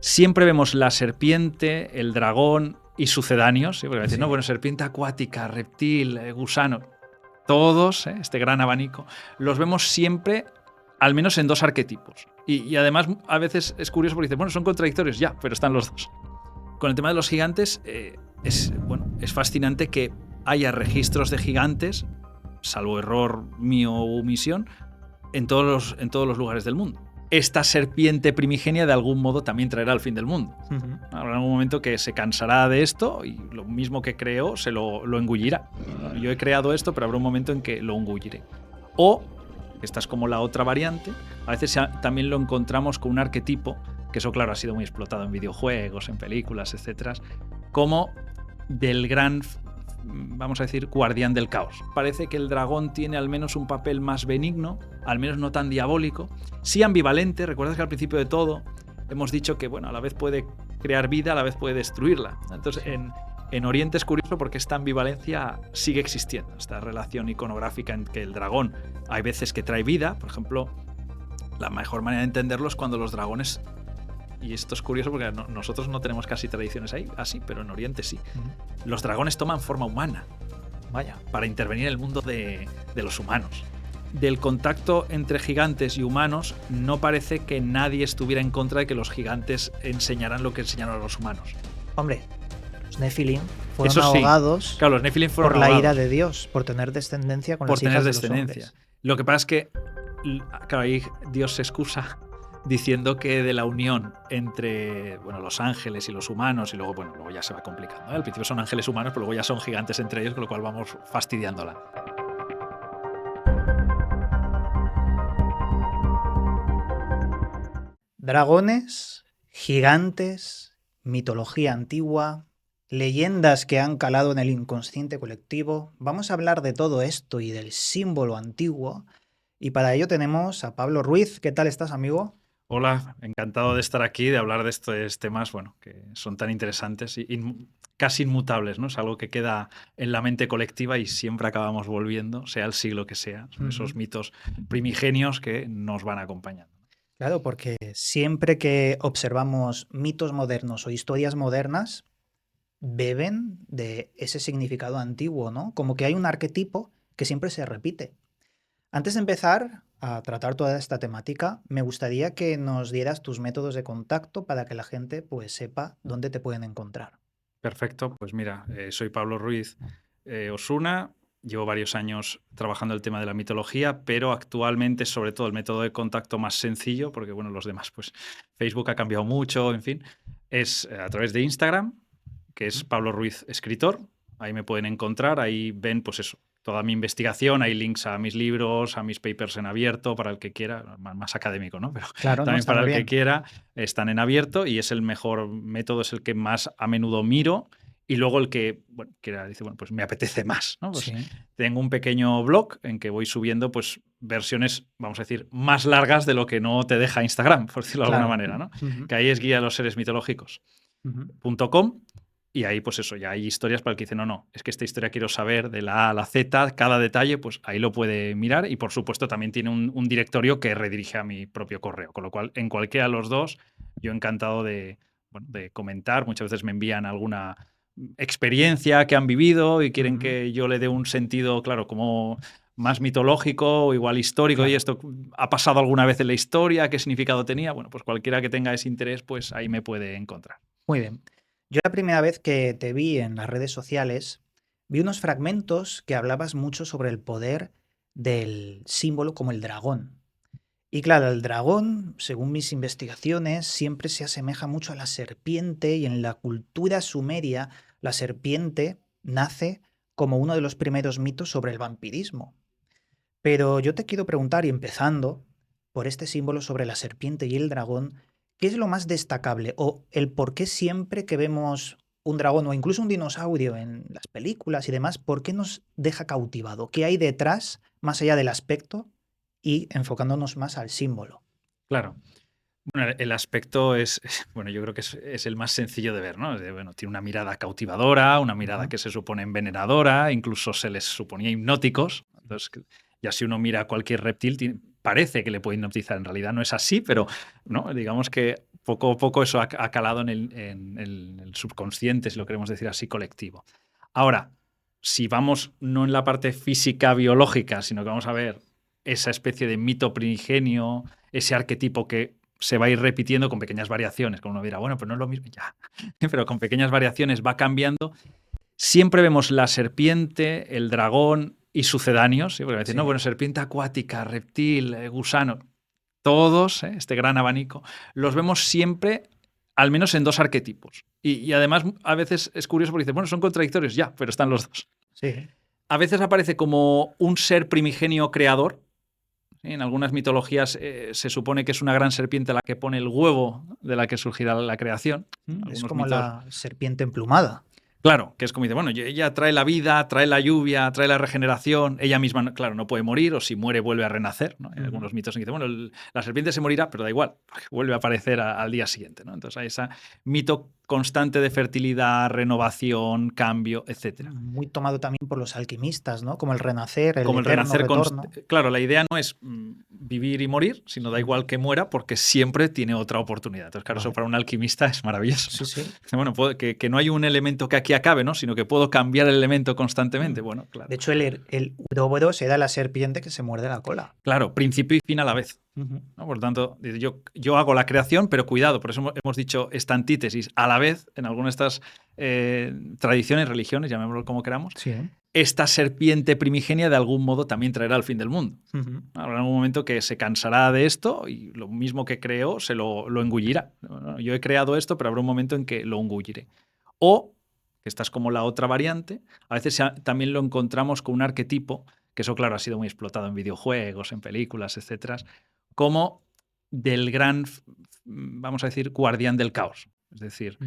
siempre vemos la serpiente, el dragón y sucedáneos, ¿sí? Porque dicen, no, bueno, serpiente acuática, reptil, gusano, todos, este gran abanico, los vemos siempre al menos en dos arquetipos. Y además a veces es curioso porque dicen, bueno, son contradictorios, ya, pero están los dos. Con el tema de los gigantes, es fascinante que haya registros de gigantes, salvo error mío o omisión, en todos los lugares del mundo. Esta serpiente primigenia de algún modo también traerá el fin del mundo. Habrá algún momento que se cansará de esto y lo mismo que creó se lo engullirá. Yo he creado esto, pero habrá un momento en que lo engulliré. O, esta es como la otra variante, a veces también lo encontramos con un arquetipo, que eso claro ha sido muy explotado en videojuegos, en películas, etc., como del gran, vamos a decir, guardián del caos. Parece que el dragón tiene al menos un papel más benigno, al menos no tan diabólico, sí ambivalente. Recuerdas que al principio de todo hemos dicho que bueno, a la vez puede crear vida, a la vez puede destruirla. Entonces en Oriente es curioso porque esta ambivalencia sigue existiendo, esta relación iconográfica en que el dragón hay veces que trae vida. Por ejemplo, la mejor manera de entenderlo es cuando los dragones, y esto es curioso porque nosotros no tenemos casi tradiciones ahí, así, pero en Oriente sí. Los dragones toman forma humana, vaya, para intervenir en el mundo de los humanos. Del contacto entre gigantes y humanos, no parece que nadie estuviera en contra de que los gigantes enseñaran lo que enseñaron a los humanos. Hombre, los Nephilim fueron Eso sí. ahogados, claro, los Nephilim fueron por la ahogados ira de Dios, por tener descendencia con las hijas de los hombres. Lo que pasa es que, claro, ahí Dios se excusa diciendo que de la unión entre los ángeles y los humanos, y luego ya se va complicando, ¿eh? Al principio son ángeles humanos, pero luego ya son gigantes entre ellos, con lo cual vamos fastidiándola. Dragones, gigantes, mitología antigua, leyendas que han calado en el inconsciente colectivo. Vamos a hablar de todo esto y del símbolo antiguo. Y para ello tenemos a Pablo Ruiz. ¿Qué tal estás, amigo? Hola, encantado de estar aquí, de hablar de estos temas, que son tan interesantes y casi inmutables, ¿no? Es algo que queda en la mente colectiva y siempre acabamos volviendo, sea el siglo que sea. Son esos mitos primigenios que nos van acompañando. Claro, porque siempre que observamos mitos modernos o historias modernas, beben de ese significado antiguo, ¿no? Como que hay un arquetipo que siempre se repite. Antes de empezar a tratar toda esta temática, me gustaría que nos dieras tus métodos de contacto para que la gente pues sepa dónde te pueden encontrar. Perfecto, pues mira, soy Pablo Ruiz Osuna, llevo varios años trabajando el tema de la mitología, pero actualmente sobre todo el método de contacto más sencillo, porque los demás, pues Facebook ha cambiado mucho, en fin, es a través de Instagram, que es Pablo Ruiz Escritor. Ahí me pueden encontrar, ahí ven pues eso, toda mi investigación, hay links a mis libros, a mis papers en abierto, para el que quiera, más académico, ¿no? Pero claro, también para el bien. que quiera, están en abierto y es el mejor método, es el que más a menudo miro. Y luego el que dice, pues me apetece más, ¿no? Pues sí. Tengo un pequeño blog en que voy subiendo pues versiones, vamos a decir, más largas de lo que no te deja Instagram, por decirlo de alguna manera, ¿no? Que ahí es guía de los seres mitológicos.com. Y ahí, pues eso, ya hay historias para el que dice, no, es que esta historia quiero saber de la A a la Z, cada detalle, pues ahí lo puede mirar. Y por supuesto también tiene un directorio que redirige a mi propio correo. Con lo cual, en cualquiera de los dos, yo encantado de comentar. Muchas veces me envían alguna experiencia que han vivido y quieren que yo le dé un sentido, claro, como más mitológico o igual histórico. Claro. Y esto ha pasado alguna vez en la historia, ¿qué significado tenía? Pues cualquiera que tenga ese interés, pues ahí me puede encontrar. Muy bien. Yo la primera vez que te vi en las redes sociales, vi unos fragmentos que hablabas mucho sobre el poder del símbolo como el dragón. Y claro, el dragón, según mis investigaciones, siempre se asemeja mucho a la serpiente y en la cultura sumeria la serpiente nace como uno de los primeros mitos sobre el vampirismo. Pero yo te quiero preguntar, y empezando por este símbolo sobre la serpiente y el dragón, ¿qué es lo más destacable o el por qué siempre que vemos un dragón o incluso un dinosaurio en las películas y demás, por qué nos deja cautivado? ¿Qué hay detrás, más allá del aspecto y enfocándonos más al símbolo? Claro. Bueno, el aspecto es yo creo que es el más sencillo de ver, ¿no? Tiene una mirada cautivadora, una mirada que se supone envenenadora, incluso se les suponía hipnóticos. Entonces, ya si uno mira a cualquier reptil, parece que le puede hipnotizar. En realidad no es así, pero ¿no? Digamos que poco a poco eso ha calado en el subconsciente, si lo queremos decir así, colectivo. Ahora, si vamos no en la parte física biológica, sino que vamos a ver esa especie de mito primigenio, ese arquetipo que se va a ir repitiendo con pequeñas variaciones, como uno dirá, bueno, pues no es lo mismo, ya, pero con pequeñas variaciones va cambiando. Siempre vemos la serpiente, el dragón y sucedáneos, ¿sí? Porque me dicen, no, Sí. bueno, serpiente acuática, reptil, gusano, todos, este gran abanico, los vemos siempre al menos en dos arquetipos. Y además a veces es curioso porque dicen, bueno, son contradictorios, ya, pero están los dos. Sí. A veces aparece como un ser primigenio creador. ¿Sí? En algunas mitologías se supone que es una gran serpiente la que pone el huevo de la que surgirá la creación. Es Algunos como mitos. la serpiente emplumada. Claro, que es como dice, bueno, ella trae la vida, trae la lluvia, trae la regeneración, ella misma, claro, no puede morir, o si muere vuelve a renacer, ¿no? Hay algunos mitos en que dicen, bueno, la serpiente se morirá, pero da igual, porque vuelve a aparecer al día siguiente, ¿no? Entonces hay ese mito constante de fertilidad, renovación, cambio, etcétera. Muy tomado también por los alquimistas, ¿no? Como el renacer, el Como el eterno renacer, retorno. claro, la idea no es vivir y morir, sino da igual que muera porque siempre tiene otra oportunidad. Entonces, claro, eso para un alquimista es maravilloso. Sí, sí. Bueno, que no hay un elemento que aquí acabe, ¿no? Sino que puedo cambiar el elemento constantemente. Bueno, claro. De hecho, el Uroboros era la serpiente que se muerde la cola. Claro, principio y fin a la vez. ¿No? Por lo tanto, yo hago la creación, pero cuidado, por eso hemos dicho esta antítesis a la vez en algunas de estas tradiciones, religiones, llamémoslo como queramos. Sí. Esta serpiente primigenia de algún modo también traerá el fin del mundo. Habrá algún momento que se cansará de esto y lo mismo que creó se lo engullirá. Yo he creado esto, pero habrá un momento en que lo engulliré. O, que esta es como la otra variante, a veces también lo encontramos con un arquetipo, que eso claro ha sido muy explotado en videojuegos, en películas, etcétera, como del gran, vamos a decir, guardián del caos. Es decir,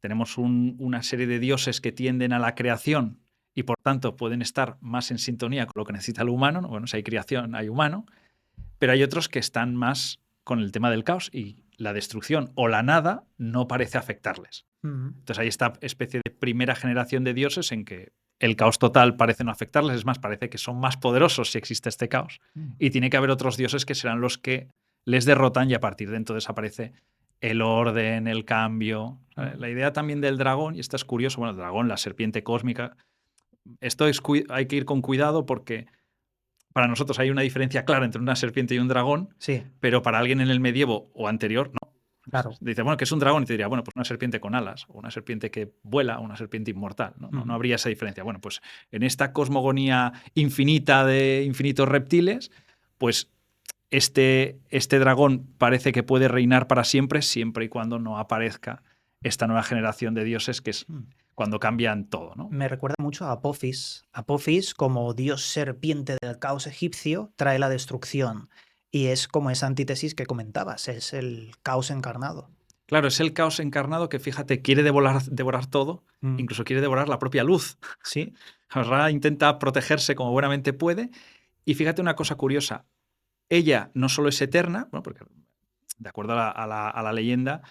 tenemos una serie de dioses que tienden a la creación y por tanto pueden estar más en sintonía con lo que necesita el humano. Bueno, si hay creación, hay humano, pero hay otros que están más con el tema del caos y la destrucción o la nada no parece afectarles. Entonces hay esta especie de primera generación de dioses en que el caos total parece no afectarles, es más, parece que son más poderosos si existe este caos. Y tiene que haber otros dioses que serán los que les derrotan y a partir de entonces aparece el orden, el cambio. La idea también del dragón, y esto es curioso, bueno, el dragón, la serpiente cósmica, hay que ir con cuidado porque para nosotros hay una diferencia clara entre una serpiente y un dragón, sí. pero para alguien en el medievo o anterior, no. Claro. Dice, bueno, que es un dragón y te diría, bueno, pues una serpiente con alas, o una serpiente que vuela, o una serpiente inmortal. No habría esa diferencia. Bueno, pues en esta cosmogonía infinita de infinitos reptiles, pues este dragón parece que puede reinar para siempre, siempre y cuando no aparezca esta nueva generación de dioses, que es cuando cambian todo, ¿no? Me recuerda mucho a Apophis. Apophis, como dios serpiente del caos egipcio, trae la destrucción. Y es como esa antítesis que comentabas, es el caos encarnado. Claro, es el caos encarnado que, fíjate, quiere devorar todo, incluso quiere devorar la propia luz. Sí. Ra intenta protegerse como buenamente puede. Y fíjate una cosa curiosa, ella no solo es eterna, bueno, porque de acuerdo a la leyenda,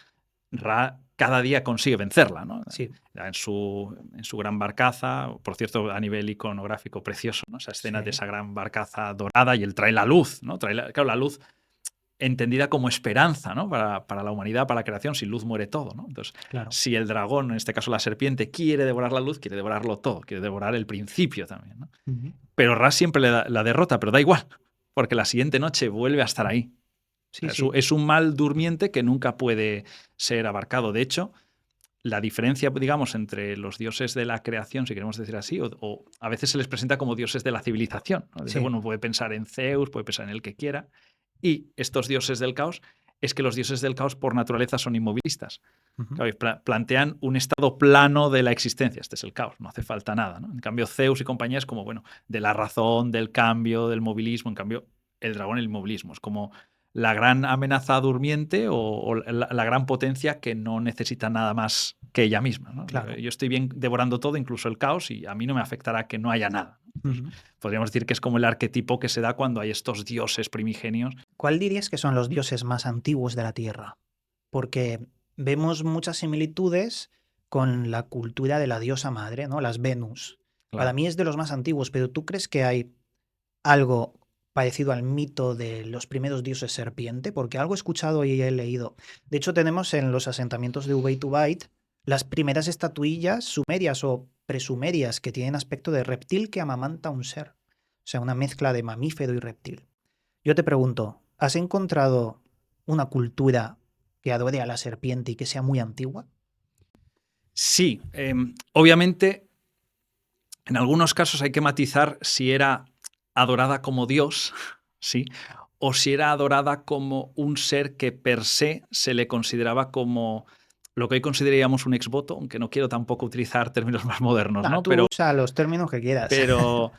Ra cada día consigue vencerla, ¿no? Sí. En su gran barcaza, por cierto, a nivel iconográfico precioso, ¿no? Esa escena de esa gran barcaza dorada y él trae la luz, ¿no? Claro, la luz entendida como esperanza, ¿no? Para la humanidad, para la creación. Sin luz muere todo, ¿no? Entonces, claro. Si el dragón, en este caso la serpiente, quiere devorar la luz, quiere devorarlo todo, quiere devorar el principio también, ¿no? Pero Ra siempre la derrota, pero da igual, porque la siguiente noche vuelve a estar ahí. Sí, es un mal durmiente que nunca puede ser abarcado. De hecho, la diferencia, digamos, entre los dioses de la creación, si queremos decir así, o a veces se les presenta como dioses de la civilización, ¿no? Dice, bueno, puede pensar en Zeus, puede pensar en el que quiera. Y estos dioses del caos, es que los dioses del caos por naturaleza son inmovilistas. Claro, plantean un estado plano de la existencia. Este es el caos, no hace falta nada, ¿no? En cambio, Zeus y compañía es como, bueno, de la razón, del cambio, del movilismo. En cambio, el dragón, el inmovilismo. Es como la gran amenaza durmiente o la gran potencia que no necesita nada más que ella misma, ¿no? Claro. Yo estoy bien devorando todo, incluso el caos, y a mí no me afectará que no haya nada. Podríamos decir que es como el arquetipo que se da cuando hay estos dioses primigenios. ¿Cuál dirías que son los dioses más antiguos de la Tierra? Porque vemos muchas similitudes con la cultura de la diosa madre, ¿no? Las Venus. Claro. Para mí es de los más antiguos, pero ¿tú crees que hay algo parecido al mito de los primeros dioses serpiente? Porque algo he escuchado y he leído. De hecho, tenemos en los asentamientos de Uveitu las primeras estatuillas sumerias o presumerias que tienen aspecto de reptil que amamanta un ser. O sea, una mezcla de mamífero y reptil. Yo te pregunto, ¿has encontrado una cultura que adore a la serpiente y que sea muy antigua? Sí, obviamente en algunos casos hay que matizar si era adorada como Dios, sí, o si era adorada como un ser que per se le consideraba como lo que hoy consideraríamos un exvoto, aunque no quiero tampoco utilizar términos más modernos, Nah, ¿no? tú usa los términos que quieras. Pero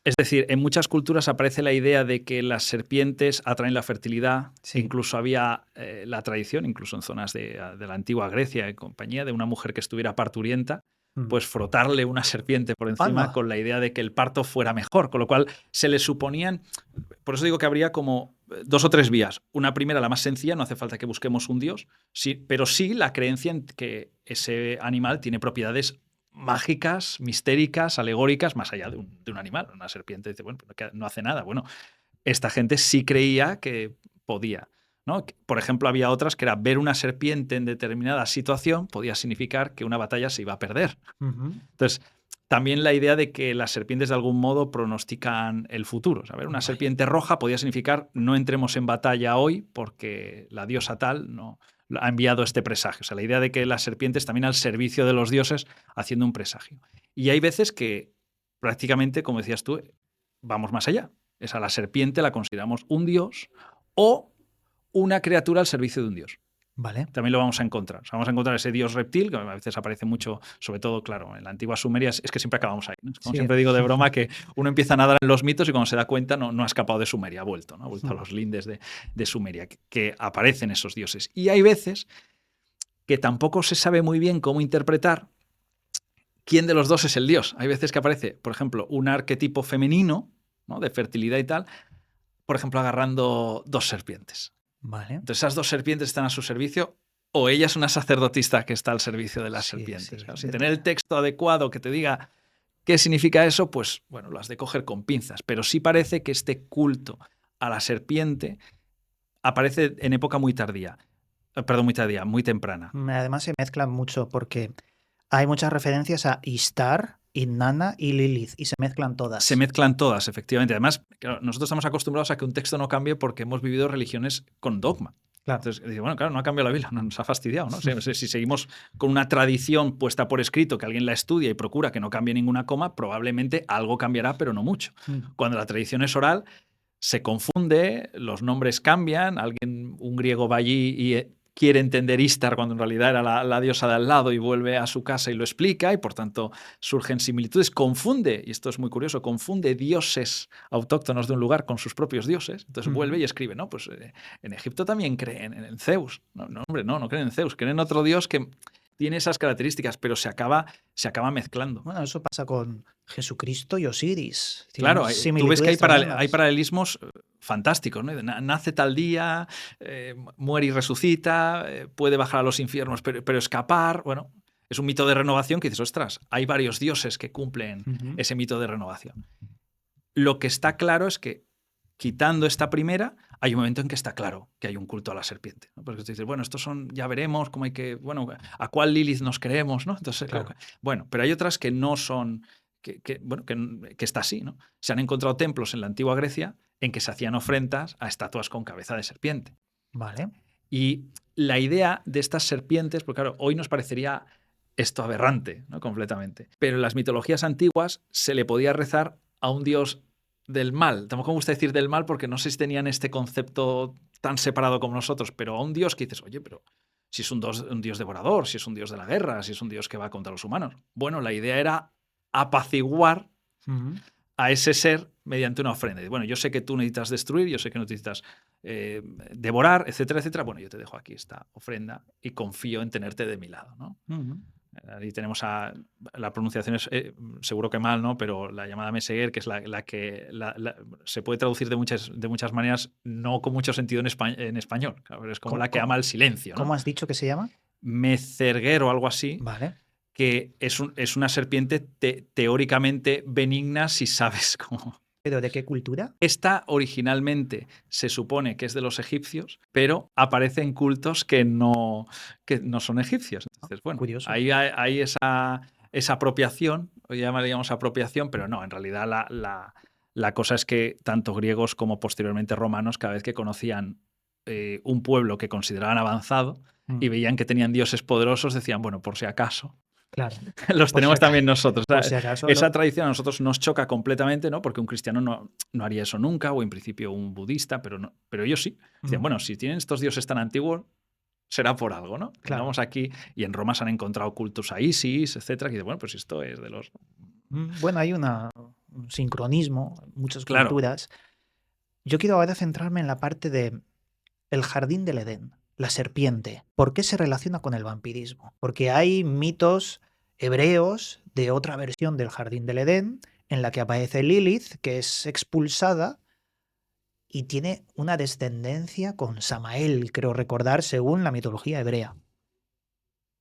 es decir, en muchas culturas aparece la idea de que las serpientes atraen la fertilidad. Sí. Incluso había la tradición, incluso en zonas de la antigua Grecia y compañía, de una mujer que estuviera parturienta, pues frotarle una serpiente por encima Anda. con la idea de que el parto fuera mejor. Con lo cual se le suponían. Por eso digo que habría como 2 o 3 vías. Una primera, la más sencilla, no hace falta que busquemos un dios, sí, pero sí la creencia en que ese animal tiene propiedades mágicas, mistéricas, alegóricas, más allá de un animal. Una serpiente dice, bueno, pero no hace nada. Bueno, esta gente sí creía que podía, ¿no? Por ejemplo, había otras que era ver una serpiente en determinada situación podía significar que una batalla se iba a perder. Entonces, también la idea de que las serpientes de algún modo pronostican el futuro. ¿Sabes? Una serpiente roja podía significar no entremos en batalla hoy porque la diosa tal no ha enviado este presagio. O sea, la idea de que las serpientes también al servicio de los dioses haciendo un presagio. Y hay veces que prácticamente, como decías tú, vamos más allá. Es a la serpiente la consideramos un dios o una criatura al servicio de un dios. Vale. También lo vamos a encontrar. O sea, vamos a encontrar ese dios reptil, que a veces aparece mucho, sobre todo, claro, en la antigua Sumeria, es que siempre acabamos ahí, ¿no? Como siempre digo de broma, que uno empieza a nadar en los mitos y cuando se da cuenta no ha escapado de Sumeria, ha vuelto, ¿no? Ha vuelto a los lindes de Sumeria, que aparecen esos dioses. Y hay veces que tampoco se sabe muy bien cómo interpretar quién de los dos es el dios. Hay veces que aparece, por ejemplo, un arquetipo femenino, ¿no? De fertilidad y tal, por ejemplo, agarrando 2 serpientes. Vale. Entonces esas 2 serpientes están a su servicio o ella es una sacerdotista que está al servicio de las serpientes. Sí. Claro, sin tener el texto adecuado que te diga qué significa eso, pues bueno, lo has de coger con pinzas. Pero sí parece que este culto a la serpiente aparece en época muy tardía. Perdón, muy tardía, muy temprana. Además se mezclan mucho porque hay muchas referencias a Ishtar, Inanna y Lilith y se mezclan todas. Se mezclan todas, efectivamente. Además, claro, nosotros estamos acostumbrados a que un texto no cambie porque hemos vivido religiones con dogma. Claro. Entonces, bueno, claro, no ha cambiado la Biblia, nos ha fastidiado, ¿no? Si seguimos con una tradición puesta por escrito, que alguien la estudia y procura que no cambie ninguna coma, probablemente algo cambiará, pero no mucho. Cuando la tradición es oral, se confunde, los nombres cambian, un griego va allí y quiere entender Ishtar cuando en realidad era la diosa de al lado y vuelve a su casa y lo explica y por tanto surgen similitudes. Confunde, y esto es muy curioso, confunde dioses autóctonos de un lugar con sus propios dioses. Entonces vuelve y escribe, ¿no? Pues en Egipto también creen en Zeus. No, hombre, no creen en Zeus, creen en otro dios que tiene esas características, pero se acaba mezclando. Bueno, eso pasa con Jesucristo y Osiris. Claro, tú ves que hay paralelismos fantásticos, ¿no? Nace tal día, muere y resucita, puede bajar a los infiernos, pero escapar. Bueno, es un mito de renovación que dices, ostras, hay varios dioses que cumplen ese mito de renovación. Lo que está claro es que, quitando esta primera, hay un momento en que está claro que hay un culto a la serpiente, ¿no? Porque tú dices, bueno, estos son, ya veremos cómo hay que, bueno, a cuál Lilith nos creemos, ¿no? Entonces, claro. Bueno, pero hay otras que no son, que está así, ¿no? Se han encontrado templos en la antigua Grecia en que se hacían ofrendas a estatuas con cabeza de serpiente. Vale. Y la idea de estas serpientes, porque claro, hoy nos parecería esto aberrante, ¿no? Completamente. Pero en las mitologías antiguas se le podía rezar a un dios del mal. Tampoco me gusta decir del mal porque no sé si tenían este concepto tan separado como nosotros, pero a un dios que dices, oye, pero si es un dios devorador, si es un dios de la guerra, si es un dios que va contra los humanos. Bueno, la idea era apaciguar a ese ser mediante una ofrenda. Y bueno, yo sé que tú necesitas destruir, yo sé que necesitas devorar, etcétera, etcétera. Bueno, yo te dejo aquí esta ofrenda y confío en tenerte de mi lado, ¿no? Ahí tenemos la pronunciación es seguro que mal, ¿no? Pero la llamada Meseguer, que es la que se puede traducir de muchas maneras, no con mucho sentido en español. Claro, es como la que ama el silencio, ¿no? ¿Cómo has dicho que se llama? Meserguer o algo así. Vale. Que es una serpiente teóricamente benigna si sabes ¿Pero de qué cultura? Esta originalmente se supone que es de los egipcios, pero aparece en cultos que no son egipcios. Entonces, bueno, Curioso. ahí hay esa apropiación, o llamaríamos apropiación, pero no, en realidad la cosa es que tanto griegos como posteriormente romanos, cada vez que conocían un pueblo que consideraban avanzado y veían que tenían dioses poderosos, decían, bueno, por si acaso, Claro. los Por si tenemos acaso, también nosotros. O por sea, si acaso esa tradición a nosotros nos choca completamente, ¿no? Porque un cristiano no haría eso nunca, o en principio un budista, pero ellos sí. Decían, bueno, si tienen estos dioses tan antiguos, será por algo, ¿no? Claro. Tengamos aquí, y en Roma se han encontrado cultos a Isis, etcétera, que dicen, bueno, pues esto es de los... Bueno, hay un sincronismo en muchas Claro, culturas. Yo quiero ahora centrarme en la parte de el jardín del Edén, la serpiente. ¿Por qué se relaciona con el vampirismo? Porque hay mitos hebreos de otra versión del jardín del Edén en la que aparece Lilith, que es expulsada y tiene una descendencia con Samael, creo recordar, según la mitología hebrea,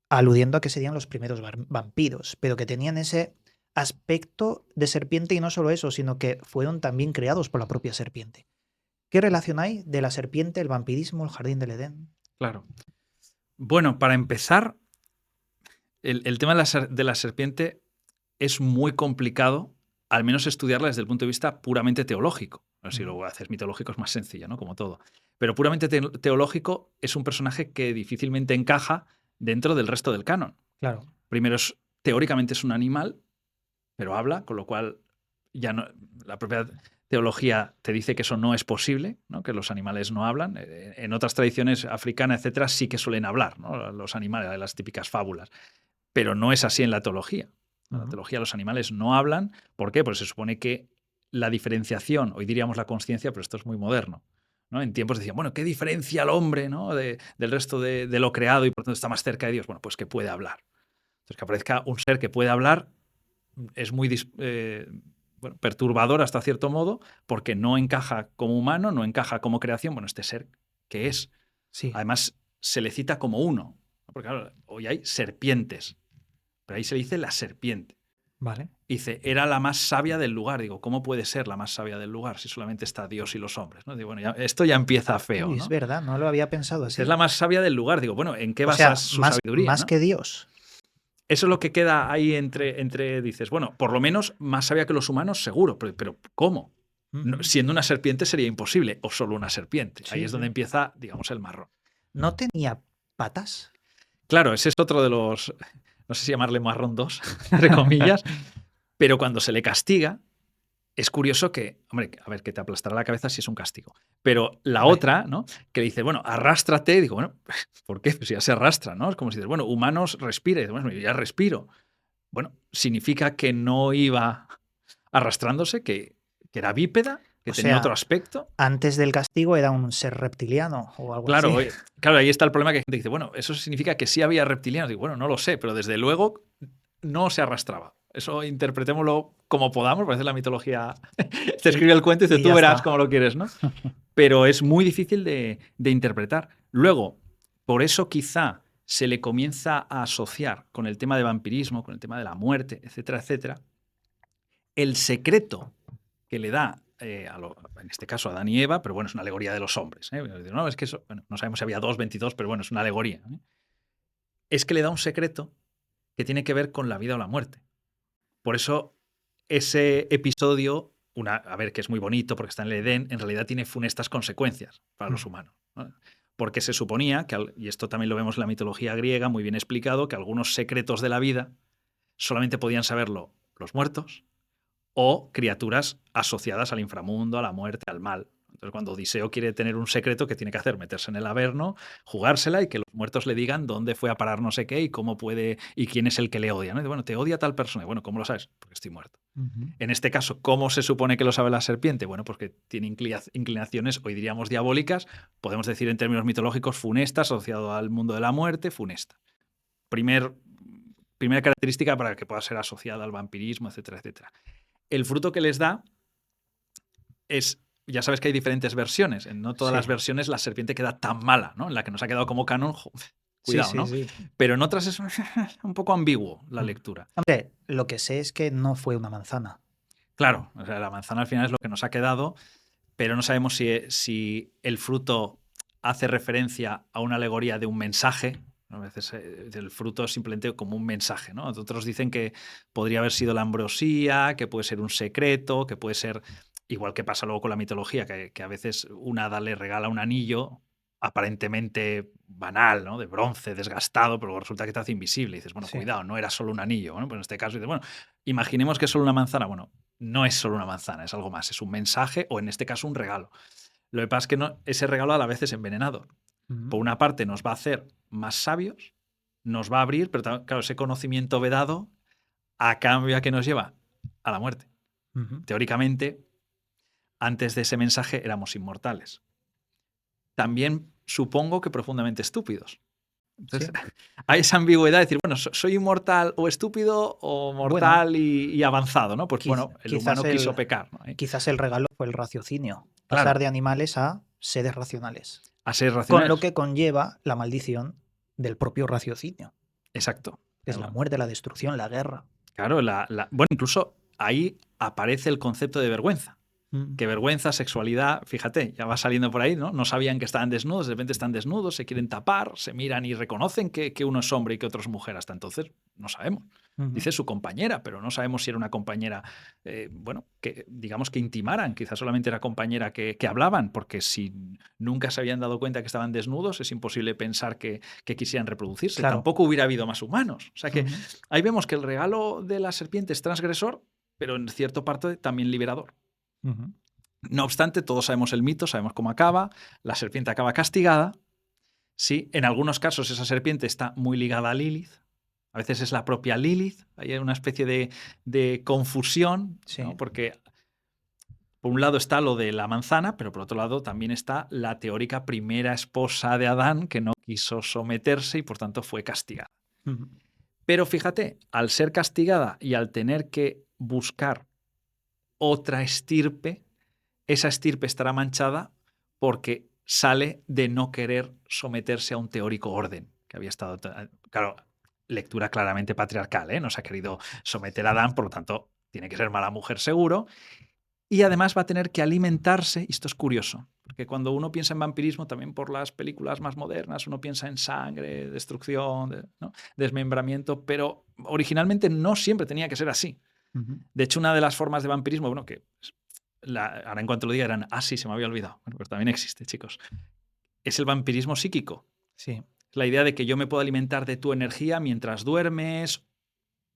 aludiendo a que serían los primeros vampiros, pero que tenían ese aspecto de serpiente y no solo eso, sino que fueron también creados por la propia serpiente. ¿Qué relación hay de la serpiente, el vampirismo, el jardín del Edén? claro. Bueno, para empezar, el tema de la serpiente es muy complicado, al menos estudiarla desde el punto de vista puramente teológico. Si lo haces mitológico es más sencillo, ¿no? Como todo. Pero puramente teológico es un personaje que difícilmente encaja dentro del resto del canon. Claro. Primero, teóricamente es un animal, pero habla, con lo cual ya no, la propia teología te dice que eso no es posible, ¿no? Que los animales no hablan. En otras tradiciones africanas, etcétera, sí que suelen hablar, ¿no? Los animales, las típicas fábulas. Pero no es así en la teología. En la teología los animales no hablan. ¿Por qué? Porque se supone que la diferenciación, hoy diríamos la consciencia, pero esto es muy moderno, ¿no? En tiempos decían, bueno, ¿qué diferencia al hombre, ¿no? del resto de lo creado y por tanto está más cerca de Dios? Bueno, pues que puede hablar. Entonces, que aparezca un ser que puede hablar es muy perturbador hasta cierto modo, porque no encaja como humano, no encaja como creación. Bueno, este ser, ¿qué es? Sí. Además, se le cita como uno. Porque claro, hoy hay serpientes, pero ahí se le dice la serpiente. Vale. Dice, era la más sabia del lugar. Digo, ¿cómo puede ser la más sabia del lugar si solamente está Dios y los hombres? ¿No? Digo, bueno, esto ya empieza feo. Uy, ¿no? es verdad, no lo había pensado así. Es la más sabia del lugar. Digo, bueno, ¿en qué O sea, basas su más, sabiduría? más ¿no? que Dios. Eso es lo que queda ahí entre, dices, bueno, por lo menos más sabia que los humanos, seguro, pero ¿cómo? Siendo una serpiente sería imposible, o solo una serpiente. Sí, Ahí es sí. donde empieza, digamos, el marrón. ¿No tenía patas? Claro, ese es otro de los, no sé si llamarle marrón 2, entre comillas, pero cuando se le castiga, es curioso que, hombre, a ver, que te aplastará la cabeza si es un castigo. Pero la Hombre. otra, ¿no? Que le dice, bueno, arrástrate. Digo, bueno, ¿por qué? Pues ya se arrastra, ¿no? Es como si dices, bueno, humanos, respira. Y dice, bueno, yo ya respiro. Bueno, significa que no iba arrastrándose, que era bípeda, que O tenía otro sea, aspecto. antes del castigo era un ser reptiliano o algo Claro, así. claro, ahí está el problema que hay gente que dice, bueno, eso significa que sí había reptilianos. Digo, bueno, no lo sé, pero desde luego no se arrastraba. Eso interpretémoslo como podamos, parece la mitología. Te escribe el cuento y dice, Y tú ya verás está. cómo lo quieres, ¿no? Pero es muy difícil de interpretar. Luego, por eso quizá se le comienza a asociar con el tema de vampirismo, con el tema de la muerte, etcétera, etcétera. El secreto que le da, en este caso a Adán y Eva, pero bueno, es una alegoría de los hombres. No, es que eso, bueno, no sabemos si había 22, pero bueno, es una alegoría. Es que le da un secreto que tiene que ver con la vida o la muerte. Por eso ese episodio, a ver, que es muy bonito porque está en el Edén, en realidad tiene funestas consecuencias para los humanos, ¿no? Porque se suponía, y esto también lo vemos en la mitología griega, muy bien explicado, que algunos secretos de la vida solamente podían saberlo los muertos o criaturas asociadas al inframundo, a la muerte, al mal. Entonces, cuando Odiseo quiere tener un secreto, ¿qué tiene que hacer? Meterse en el Averno, jugársela y que los muertos le digan dónde fue a parar no sé qué y cómo puede y quién es el que le odia, ¿no? Y dice, bueno, te odia tal persona. Y bueno, ¿cómo lo sabes? Porque estoy muerto. En este caso, ¿cómo se supone que lo sabe la serpiente? Bueno, pues que tiene inclinaciones, hoy diríamos diabólicas, podemos decir en términos mitológicos, funesta, asociado al mundo de la muerte, funesta. Primera característica para que pueda ser asociada al vampirismo, etcétera, etcétera. El fruto que les da es, ya sabes que hay diferentes versiones. En no todas las versiones la serpiente queda tan mala, ¿no? En la que nos ha quedado como canon, cuidado, sí, ¿no? sí. Pero en otras es un poco ambiguo la lectura. Hombre, lo que sé es que no fue una manzana. Claro, o sea, la manzana al final es lo que nos ha quedado, pero no sabemos si el fruto hace referencia a una alegoría de un mensaje. A veces el fruto es simplemente como un mensaje, ¿no? Otros dicen que podría haber sido la ambrosía, que puede ser un secreto, que puede ser, igual que pasa luego con la mitología, que a veces un hada le regala un anillo aparentemente banal, ¿no? De bronce, desgastado, pero resulta que te hace invisible. Y dices, bueno, Sí. cuidado, no era solo un anillo. Bueno, pues en este caso dices, bueno, imaginemos que es solo una manzana. Bueno, no es solo una manzana, es algo más, es un mensaje o en este caso un regalo. Lo que pasa es que ese regalo a la vez es envenenado. Ujú. Por una parte nos va a hacer más sabios, nos va a abrir, pero claro, ese conocimiento vedado a cambio a que nos lleva a la muerte. Ujú. Teóricamente, antes de ese mensaje éramos inmortales. También supongo que profundamente estúpidos. Entonces, Sí. hay esa ambigüedad de decir, bueno, ¿soy inmortal o estúpido o Bueno, mortal y avanzado? ¿No? Pues bueno, el quizás humano quiso pecar, ¿no? quizás el regalo fue el raciocinio, pasar Claro, de animales a seres racionales, a ser con lo racionales. que conlleva la maldición del propio raciocinio, Exacto. que es la muerte, la destrucción, la guerra. Claro, bueno, incluso ahí aparece el concepto de vergüenza. Mm. Que vergüenza, sexualidad, fíjate, ya va saliendo por ahí, ¿no? No sabían que estaban desnudos, de repente están desnudos, se quieren tapar, se miran y reconocen que uno es hombre y que otro es mujer. Hasta entonces no sabemos. Ujú. Dice su compañera, pero no sabemos si era una compañera, bueno, que digamos que intimaran, quizás solamente era compañera que hablaban, porque si nunca se habían dado cuenta que estaban desnudos, es imposible pensar que quisieran reproducirse. Claro. Tampoco hubiera habido más humanos. O sea que Ujú. ahí vemos que el regalo de la serpiente es transgresor, pero en cierto parte también liberador. Ujú. No obstante, todos sabemos el mito, sabemos cómo acaba. La serpiente acaba castigada. Sí, en algunos casos esa serpiente está muy ligada a Lilith. A veces es la propia Lilith. Hay una especie de confusión, ¿no? Sí. Porque por un lado está lo de la manzana, pero por otro lado también está la teórica primera esposa de Adán que no quiso someterse y por tanto fue castigada. Ujú. Pero fíjate, al ser castigada y al tener que buscar otra estirpe, esa estirpe estará manchada porque sale de no querer someterse a un teórico orden que había estado. Claro, lectura claramente patriarcal, ¿eh? No se ha querido someter a Adán, por lo tanto, tiene que ser mala mujer seguro. Y además va a tener que alimentarse, y esto es curioso, porque cuando uno piensa en vampirismo, también por las películas más modernas, uno piensa en sangre, destrucción, ¿no? Desmembramiento, pero originalmente no siempre tenía que ser así. Ujú. De hecho, una de las formas de vampirismo, bueno, que ahora en cuanto lo diga eran, sí, se me había olvidado. Bueno, pues también existe, chicos. Es el vampirismo psíquico. Sí. La idea de que yo me puedo alimentar de tu energía mientras duermes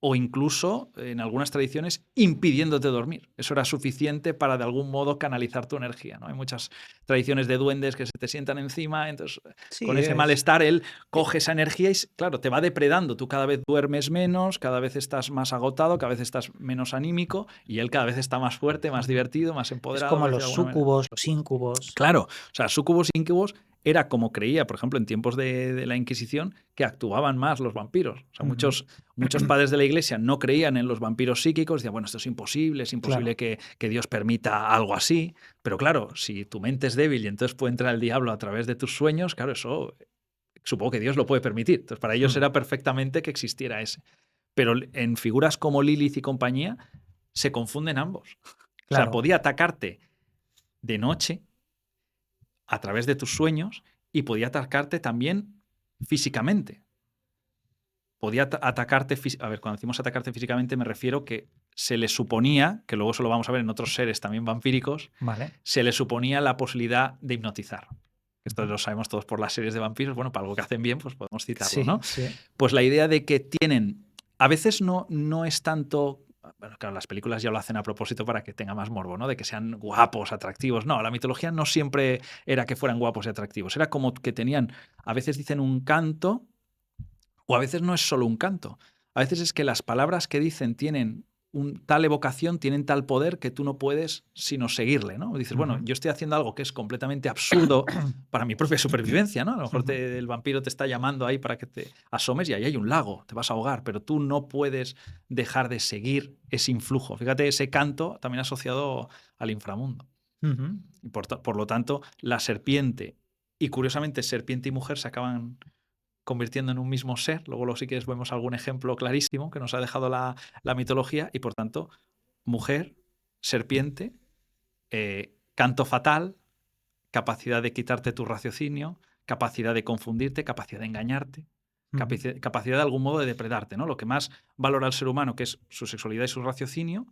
o incluso, en algunas tradiciones, impidiéndote dormir. Eso era suficiente para, de algún modo, canalizar tu energía, ¿no? Hay muchas tradiciones de duendes que se te sientan encima, entonces, con Sí, ese es. malestar, él eh, coge esa energía y, claro, te va depredando. Tú cada vez duermes menos, cada vez estás más agotado, cada vez estás menos anímico y él cada vez está más fuerte, más Ujú. divertido, más Es empoderado, como por decirlo los de alguna manera. súcubos, los íncubos. Claro, o sea, súcubos e íncubos era como creía, por ejemplo, en tiempos de la Inquisición, que actuaban más los vampiros. O sea, Ujú. muchos padres de la Iglesia no creían en los vampiros psíquicos, decían, bueno, esto es imposible Claro. que Dios permita algo así. Pero claro, si tu mente es débil y entonces puede entrar el diablo a través de tus sueños, claro, eso supongo que Dios lo puede permitir. Entonces, para ellos Ujú. era perfectamente que existiera ese. Pero en figuras como Lilith y compañía, se confunden ambos. O sea, Claro. podía atacarte de noche a través de tus sueños y podía atacarte también físicamente. Podía atacarte, a ver, cuando decimos atacarte físicamente me refiero que se le suponía, que luego eso lo vamos a ver en otros seres también vampíricos, Vale. se le suponía la posibilidad de hipnotizar. Esto Ujú. lo sabemos todos por las series de vampiros, bueno, para algo que hacen bien, pues podemos citarlo, Sí, ¿no? sí. Pues la idea de que tienen, a veces no es tanto, bueno, claro, las películas ya lo hacen a propósito para que tenga más morbo, ¿no? De que sean guapos, atractivos. No, la mitología no siempre era que fueran guapos y atractivos, era como que tenían, a veces dicen un canto, o a veces no es solo un canto. A veces es que las palabras que dicen tienen tal evocación, tienen tal poder que tú no puedes sino seguirle, ¿no? Dices, bueno, Ujú. yo estoy haciendo algo que es completamente absurdo para mi propia supervivencia, ¿no? A lo mejor Ujú. el vampiro te está llamando ahí para que te asomes y ahí hay un lago, te vas a ahogar, pero tú no puedes dejar de seguir ese influjo. Fíjate, ese canto también asociado al inframundo. Ujú. Y por lo tanto, la serpiente, y curiosamente serpiente y mujer se acaban convirtiendo en un mismo ser. Luego, si quieres, vemos algún ejemplo clarísimo que nos ha dejado la mitología y, por tanto, mujer serpiente, canto fatal, capacidad de quitarte tu raciocinio, capacidad de confundirte, capacidad de engañarte, capacidad de algún modo de depredarte, ¿no? Lo que más valora el ser humano, que es su sexualidad y su raciocinio,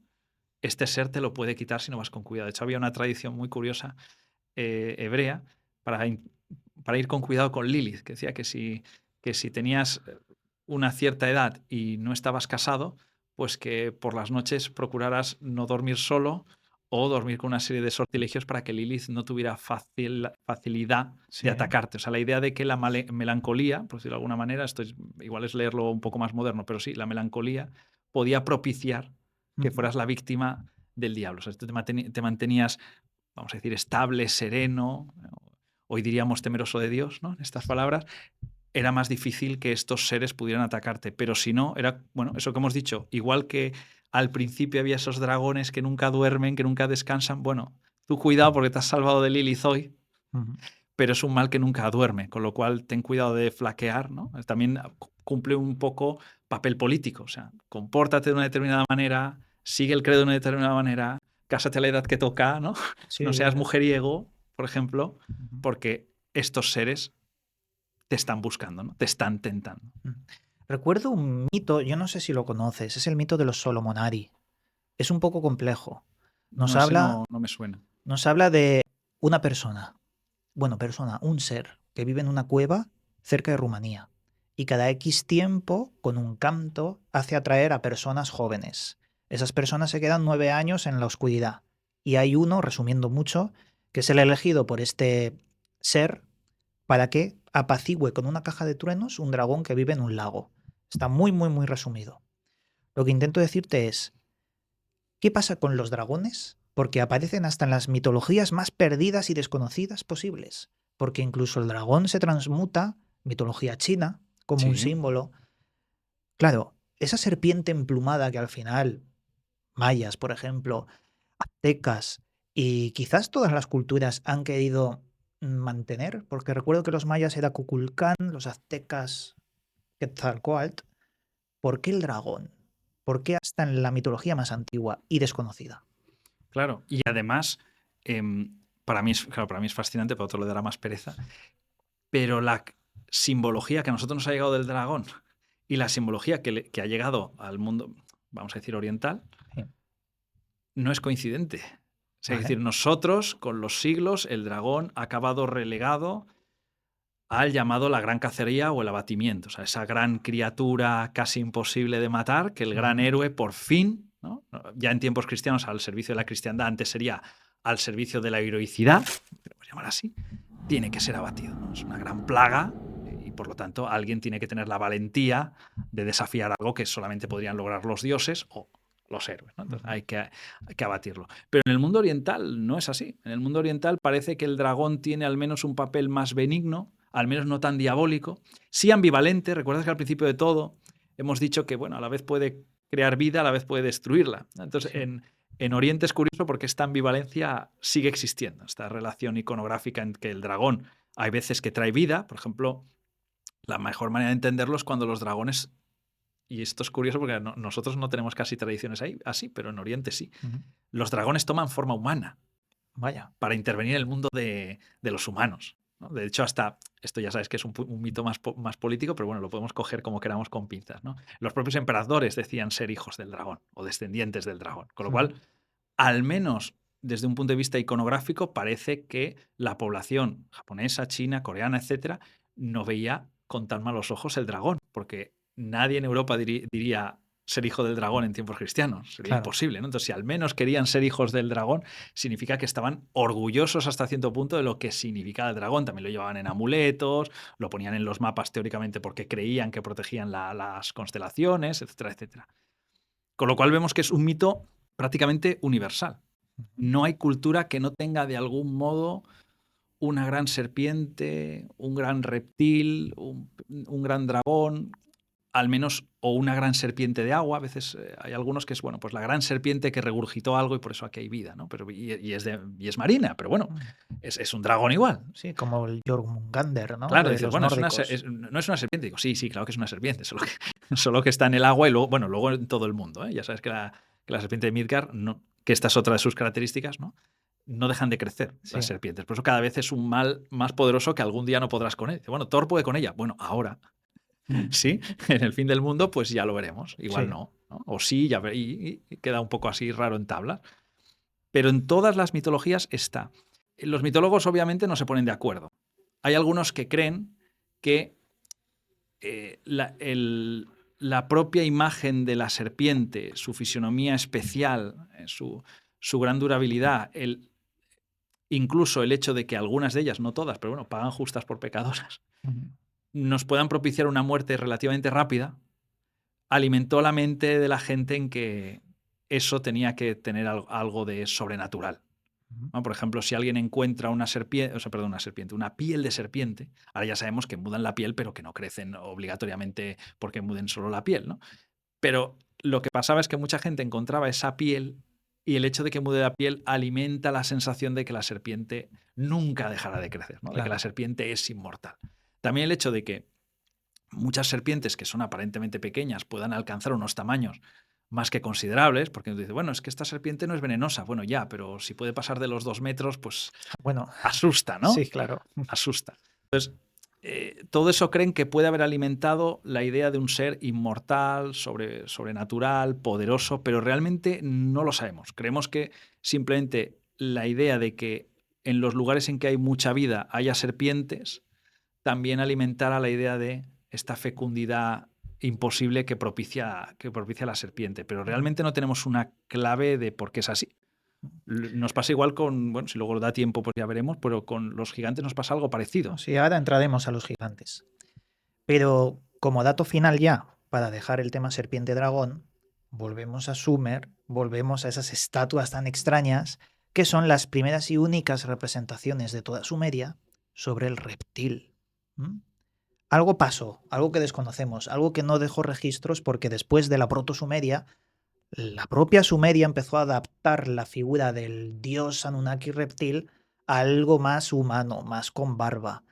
este ser te lo puede quitar si no vas con cuidado. De hecho, había una tradición muy curiosa hebrea para ir con cuidado con Lilith, que decía que si tenías una cierta edad y no estabas casado, pues que por las noches procuraras no dormir solo o dormir con una serie de sortilegios para que Lilith no tuviera facilidad Sí. de atacarte. O sea, la idea de que la melancolía, por decirlo de alguna manera, igual es leerlo un poco más moderno, pero sí, la melancolía podía propiciar que fueras la víctima del diablo. O sea, tú te mantenías, vamos a decir, estable, sereno, hoy diríamos temeroso de Dios, ¿no? En estas palabras, era más difícil que estos seres pudieran atacarte. Pero si no, era, bueno, eso que hemos dicho, igual que al principio había esos dragones que nunca duermen, que nunca descansan, bueno, tú cuidado porque te has salvado de Lilith hoy, pero es un mal que nunca duerme, con lo cual ten cuidado de flaquear, ¿no? También cumple un poco papel político, o sea, compórtate de una determinada manera, sigue el credo de una determinada manera, cásate a la edad que toca, ¿no? Sí, No seas mujeriego, por ejemplo, porque estos seres te están buscando, ¿no? Te están tentando. Recuerdo un mito, yo no sé si lo conoces, es el mito de los Solomonari. Es un poco complejo. Nos No me suena. Nos habla de una persona, un ser que vive en una cueva cerca de Rumanía y cada X tiempo, con un canto, hace atraer a personas jóvenes. Esas personas se quedan 9 años en la oscuridad y hay uno, resumiendo mucho, que es el elegido por este ser para que apacigüe con una caja de truenos un dragón que vive en un lago. Está muy, muy, muy resumido. Lo que intento decirte es, ¿qué pasa con los dragones? Porque aparecen hasta en las mitologías más perdidas y desconocidas posibles. Porque incluso el dragón se transmuta, mitología china, como un símbolo. Claro, esa serpiente emplumada que al final, mayas, por ejemplo, aztecas y quizás todas las culturas han querido mantener, porque recuerdo que los mayas era Kukulcán, los aztecas Quetzalcóatl. ¿Por qué el dragón? ¿Por qué hasta en la mitología más antigua y desconocida? Claro, y además, para mí es fascinante, para otro le dará más pereza, pero la simbología que a nosotros nos ha llegado del dragón y la simbología que ha llegado al mundo, vamos a decir, oriental, no es coincidente. O sea, es decir, nosotros, con los siglos, el dragón ha acabado relegado al llamado la gran cacería o el abatimiento. O sea, esa gran criatura casi imposible de matar, que el gran héroe por fin, ¿no? Ya en tiempos cristianos, al servicio de la cristiandad, antes sería al servicio de la heroicidad, podemos llamar así, tiene que ser abatido, ¿no? Es una gran plaga y por lo tanto alguien tiene que tener la valentía de desafiar algo que solamente podrían lograr los dioses o los héroes, ¿no? Entonces hay que abatirlo. Pero en el mundo oriental no es así. En el mundo oriental parece que el dragón tiene al menos un papel más benigno, al menos no tan diabólico, sí ambivalente. Recuerdas que al principio de todo hemos dicho que, bueno, a la vez puede crear vida, a la vez puede destruirla. Entonces, en Oriente es curioso porque esta ambivalencia sigue existiendo, esta relación iconográfica en que el dragón hay veces que trae vida. Por ejemplo, la mejor manera de entenderlo es cuando los dragones, y esto es curioso porque nosotros no tenemos casi tradiciones ahí, así, pero en Oriente sí, los dragones toman forma humana. Vaya. Para intervenir en el mundo de los humanos, ¿no? De hecho, hasta esto ya sabes que es un mito más político, pero bueno, lo podemos coger como queramos con pinzas, ¿no? Los propios emperadores decían ser hijos del dragón o descendientes del dragón, con lo cual, al menos desde un punto de vista iconográfico, parece que la población japonesa, china, coreana, etcétera, no veía con tan malos ojos el dragón, porque nadie en Europa diría ser hijo del dragón en tiempos cristianos. Sería imposible, ¿no? Entonces, si al menos querían ser hijos del dragón, significa que estaban orgullosos hasta cierto punto de lo que significaba el dragón. También lo llevaban en amuletos, lo ponían en los mapas teóricamente porque creían que protegían las constelaciones, etcétera, etcétera. Con lo cual vemos que es un mito prácticamente universal. No hay cultura que no tenga de algún modo una gran serpiente, un gran reptil, un gran dragón, al menos, o una gran serpiente de agua. A veces hay algunos que es, bueno, pues la gran serpiente que regurgitó algo y por eso aquí hay vida, ¿no? Pero, y es marina, pero bueno, es un dragón igual. Sí, como el Jormungandr, ¿no? Claro, De dices, los bueno, nórdicos. no es una serpiente. Digo, sí, claro que es una serpiente, solo que está en el agua y luego, bueno, luego en todo el mundo, ¿eh? Ya sabes que la serpiente de Midgard que esta es otra de sus características, no dejan de crecer las Sí. serpientes. Por eso cada vez es un mal más poderoso que algún día no podrás con él. Dice, bueno, Thor puede con ella. Bueno, ahora, sí, en el fin del mundo, pues ya lo veremos. Igual Sí. no. O sí, ya y queda un poco así raro en tablas. Pero en todas las mitologías está. Los mitólogos obviamente no se ponen de acuerdo. Hay algunos que creen que la propia imagen de la serpiente, su fisionomía especial, su gran durabilidad, incluso el hecho de que algunas de ellas, no todas, pero bueno, pagan justas por pecadoras, Ujú. nos puedan propiciar una muerte relativamente rápida, alimentó la mente de la gente en que eso tenía que tener algo de sobrenatural. Ujú. ¿No? Por ejemplo, si alguien encuentra una piel de serpiente, ahora ya sabemos que mudan la piel, pero que no crecen obligatoriamente porque muden solo la piel, ¿no? Pero lo que pasaba es que mucha gente encontraba esa piel y el hecho de que mude la piel alimenta la sensación de que la serpiente nunca dejará de crecer, ¿no? De que la Claro. serpiente es inmortal. También el hecho de que muchas serpientes que son aparentemente pequeñas puedan alcanzar unos tamaños más que considerables, porque uno dice, bueno, es que esta serpiente no es venenosa. Bueno, ya, pero si puede pasar de los 2 metros, pues Bueno, asusta, ¿no? sí, claro. Asusta. Entonces, todo eso creen que puede haber alimentado la idea de un ser inmortal, sobrenatural, poderoso, pero realmente no lo sabemos. Creemos que simplemente la idea de que en los lugares en que hay mucha vida haya serpientes también alimentara la idea de esta fecundidad imposible que propicia la serpiente. Pero realmente no tenemos una clave de por qué es así. Nos pasa igual con, bueno, si luego da tiempo, pues ya veremos, pero con los gigantes nos pasa algo parecido. Sí, ahora entraremos a los gigantes. Pero como dato final ya, para dejar el tema serpiente-dragón, volvemos a Sumer, volvemos a esas estatuas tan extrañas que son las primeras y únicas representaciones de toda Sumeria sobre el reptil. ¿Mm? Algo pasó, algo que desconocemos, algo que no dejó registros porque después de la proto-Sumeria, la propia Sumeria empezó a adaptar la figura del dios Anunnaki reptil a algo más humano, más con barba.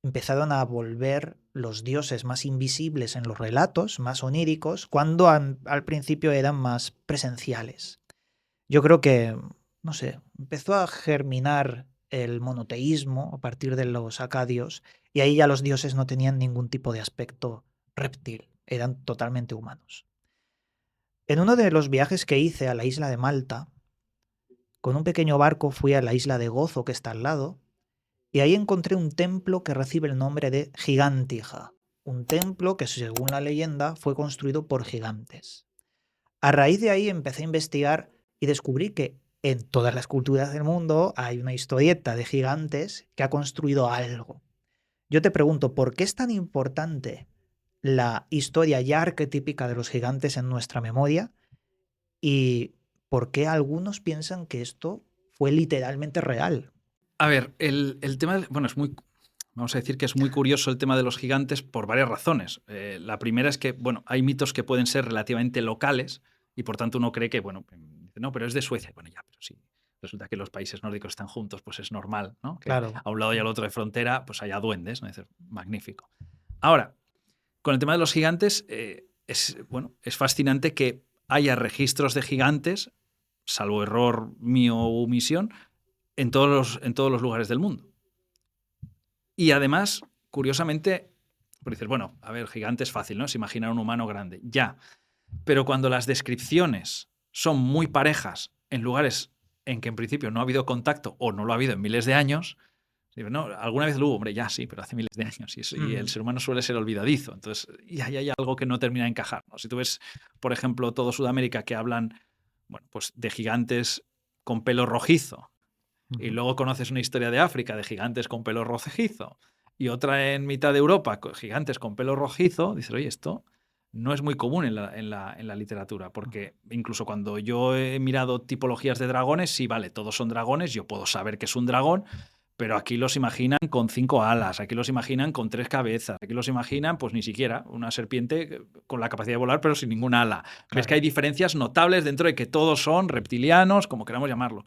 Empezaron a volver los dioses más invisibles en los relatos, más oníricos, cuando al principio eran más presenciales. Yo creo que, no sé, empezó a germinar el monoteísmo a partir de los acadios y ahí ya los dioses no tenían ningún tipo de aspecto reptil, eran totalmente humanos. En uno de los viajes que hice a la isla de Malta, con un pequeño barco fui a la isla de Gozo que está al lado y ahí encontré un templo que recibe el nombre de Gigantija, un templo que según la leyenda fue construido por gigantes. A raíz de ahí empecé a investigar y descubrí que en todas las culturas del mundo hay una historieta de gigantes que ha construido algo. Yo te pregunto, ¿por qué es tan importante la historia ya arquetípica de los gigantes en nuestra memoria? ¿Y por qué algunos piensan que esto fue literalmente real? A ver, el tema, bueno, vamos a decir que es muy curioso el tema de los gigantes por varias razones. La primera es que, bueno, hay mitos que pueden ser relativamente locales y por tanto uno cree que, bueno, no, pero es de Suecia. Bueno, ya, pero sí. Resulta que los países nórdicos están juntos, pues es normal, ¿no? Que Claro. a un lado y al otro de frontera, pues haya duendes, ¿no? Es decir, magnífico. Ahora, con el tema de los gigantes, bueno, es fascinante que haya registros de gigantes, salvo error mío o omisión, en todos los lugares del mundo. Y además, curiosamente, pues dices, bueno, a ver, gigante es fácil, ¿no? Es imaginar un humano grande. Ya. Pero cuando las descripciones son muy parejas en lugares en que en principio no ha habido contacto o no lo ha habido en miles de años, no, alguna vez lo hubo, hombre, ya sí, pero hace miles de años. Y el ser humano suele ser olvidadizo. Entonces, y ahí hay algo que no termina de encajar, ¿no? Si tú ves, por ejemplo, todo Sudamérica que hablan, bueno, pues de gigantes con pelo rojizo, y luego conoces una historia de África de gigantes con pelo rojizo y otra en mitad de Europa, gigantes con pelo rojizo, dices, oye, esto no es muy común en la literatura, porque incluso cuando yo he mirado tipologías de dragones, sí, vale, todos son dragones, yo puedo saber que es un dragón, pero aquí los imaginan con 5 alas, aquí los imaginan con 3 cabezas, aquí los imaginan, pues ni siquiera, una serpiente con la capacidad de volar, pero sin ningún ala. Claro. Ves que hay diferencias notables dentro de que todos son reptilianos, como queramos llamarlo.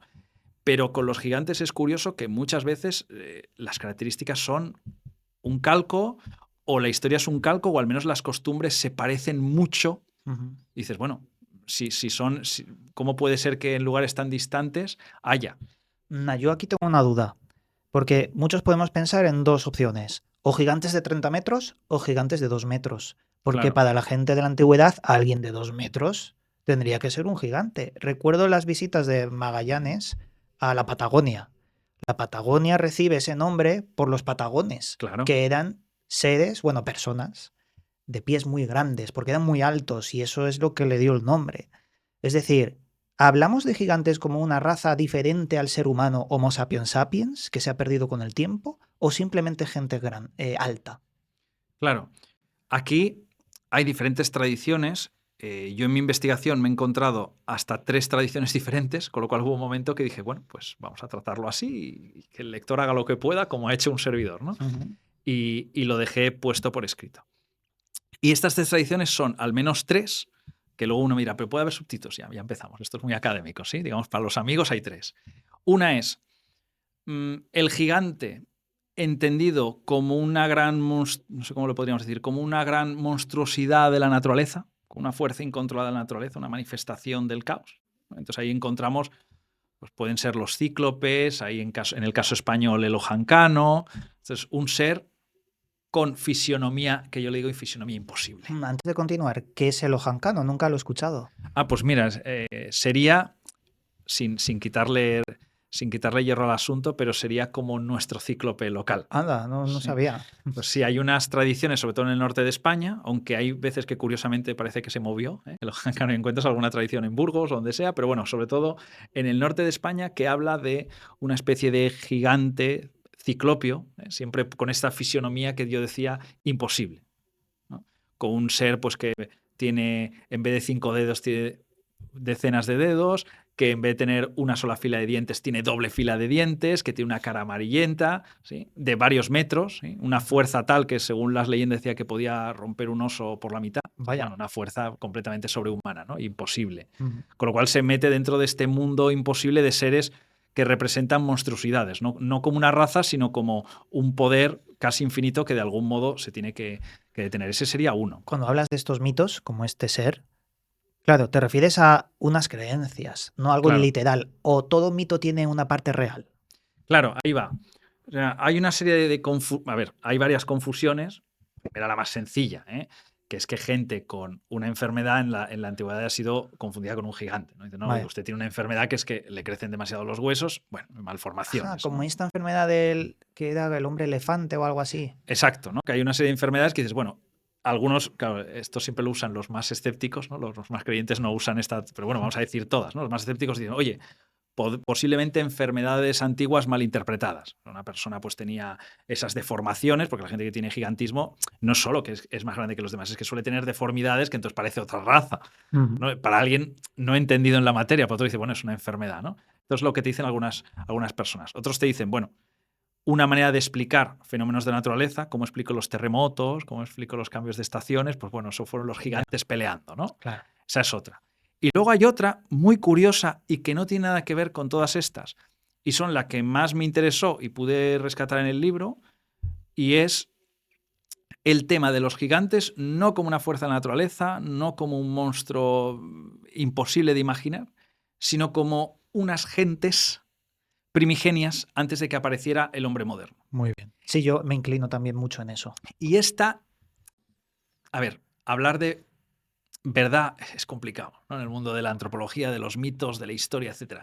Pero con los gigantes es curioso que muchas veces las características son un calco o la historia es un calco o al menos las costumbres se parecen mucho. Y dices, bueno, ¿cómo puede ser que en lugares tan distantes haya? Yo aquí tengo una duda, porque muchos podemos pensar en dos opciones, o gigantes de 30 metros o gigantes de 2 metros, porque Claro, para la gente de la antigüedad alguien de 2 metros tendría que ser un gigante. Recuerdo las visitas de Magallanes a la Patagonia. La Patagonia recibe ese nombre por los patagones, claro. que eran seres, bueno, personas de pies muy grandes, porque eran muy altos y eso es lo que le dio el nombre. Es decir, ¿hablamos de gigantes como una raza diferente al ser humano Homo sapiens sapiens, que se ha perdido con el tiempo, o simplemente gente alta? Claro. Aquí hay diferentes tradiciones. Yo en mi investigación me he encontrado hasta 3 tradiciones diferentes, con lo cual hubo un momento que dije, bueno, pues vamos a tratarlo así y que el lector haga lo que pueda, como ha hecho un servidor, ¿no? Ujú. Y lo dejé puesto por escrito. Y estas 3 tradiciones son al menos 3, que luego uno mira, pero puede haber subtítulos. Ya empezamos. Esto es muy académico, ¿sí? Digamos, para los amigos hay 3. Una es el gigante entendido como una gran, no sé cómo lo podríamos decir, como una gran monstruosidad de la naturaleza, con una fuerza incontrolada de la naturaleza, una manifestación del caos. Entonces ahí encontramos, pues pueden ser los cíclopes, ahí en el caso español el ojancano. Entonces un ser con fisionomía, que yo le digo fisionomía imposible. Antes de continuar, ¿qué es el Ojancano? Nunca lo he escuchado. Pues mira, sería, sin quitarle hierro al asunto, pero sería como nuestro cíclope local. Anda, no Sí. sabía. Pues sí, hay unas tradiciones, sobre todo en el norte de España, aunque hay veces que curiosamente parece que se movió. El ojancano, encuentras alguna tradición en Burgos o donde sea, pero bueno, sobre todo en el norte de España, que habla de una especie de gigante ciclopio, siempre con esta fisionomía que yo decía imposible, ¿no? Con un ser pues que tiene, en vez de 5 dedos, tiene decenas de dedos, que en vez de tener una sola fila de dientes, tiene doble fila de dientes, que tiene una cara amarillenta, ¿sí? De varios metros, ¿sí? Una fuerza tal que según las leyendas decía que podía romper un oso por la mitad. Vaya. Bueno, una fuerza completamente sobrehumana, ¿no? Imposible. Ujú. Con lo cual se mete dentro de este mundo imposible de seres que representan monstruosidades, no como una raza, sino como un poder casi infinito que de algún modo se tiene que detener. Ese sería uno. Cuando hablas de estos mitos, como este ser, claro, te refieres a unas creencias, no algo Claro. literal, o todo mito tiene una parte real. Claro, ahí va. O sea, hay una serie de a ver, hay varias confusiones. Primera, la más sencilla, que es que gente con una enfermedad en la antigüedad ha sido confundida con un gigante, ¿no? Dice, no, Vale. usted tiene una enfermedad que es que le crecen demasiado los huesos, bueno, malformaciones, Como ¿no? esta enfermedad del que era el hombre elefante o algo así. Exacto, ¿no? Que hay una serie de enfermedades que dices, bueno, algunos, claro, esto siempre lo usan los más escépticos, ¿no? Los más creyentes no usan esta, pero bueno, vamos a decir todas, ¿no? Los más escépticos dicen, oye, posiblemente enfermedades antiguas malinterpretadas. Una persona pues tenía esas deformaciones, porque la gente que tiene gigantismo no es solo que es más grande que los demás, es que suele tener deformidades que entonces parece otra raza, ¿no? Para alguien no entendido en la materia, para otro dice, bueno, es una enfermedad, ¿no? Entonces lo que te dicen algunas personas. Otros te dicen, bueno, una manera de explicar fenómenos de naturaleza, cómo explico los terremotos, cómo explico los cambios de estaciones, pues bueno, eso fueron los gigantes peleando, ¿no? Claro. Esa es otra. Y luego hay otra muy curiosa y que no tiene nada que ver con todas estas, y son la que más me interesó y pude rescatar en el libro, y es el tema de los gigantes no como una fuerza de la naturaleza, no como un monstruo imposible de imaginar, sino como unas gentes primigenias antes de que apareciera el hombre moderno. Muy bien. Sí, yo me inclino también mucho en eso. Y esta, a ver, hablar de verdad es complicado, ¿no? En el mundo de la antropología, de los mitos, de la historia, etc.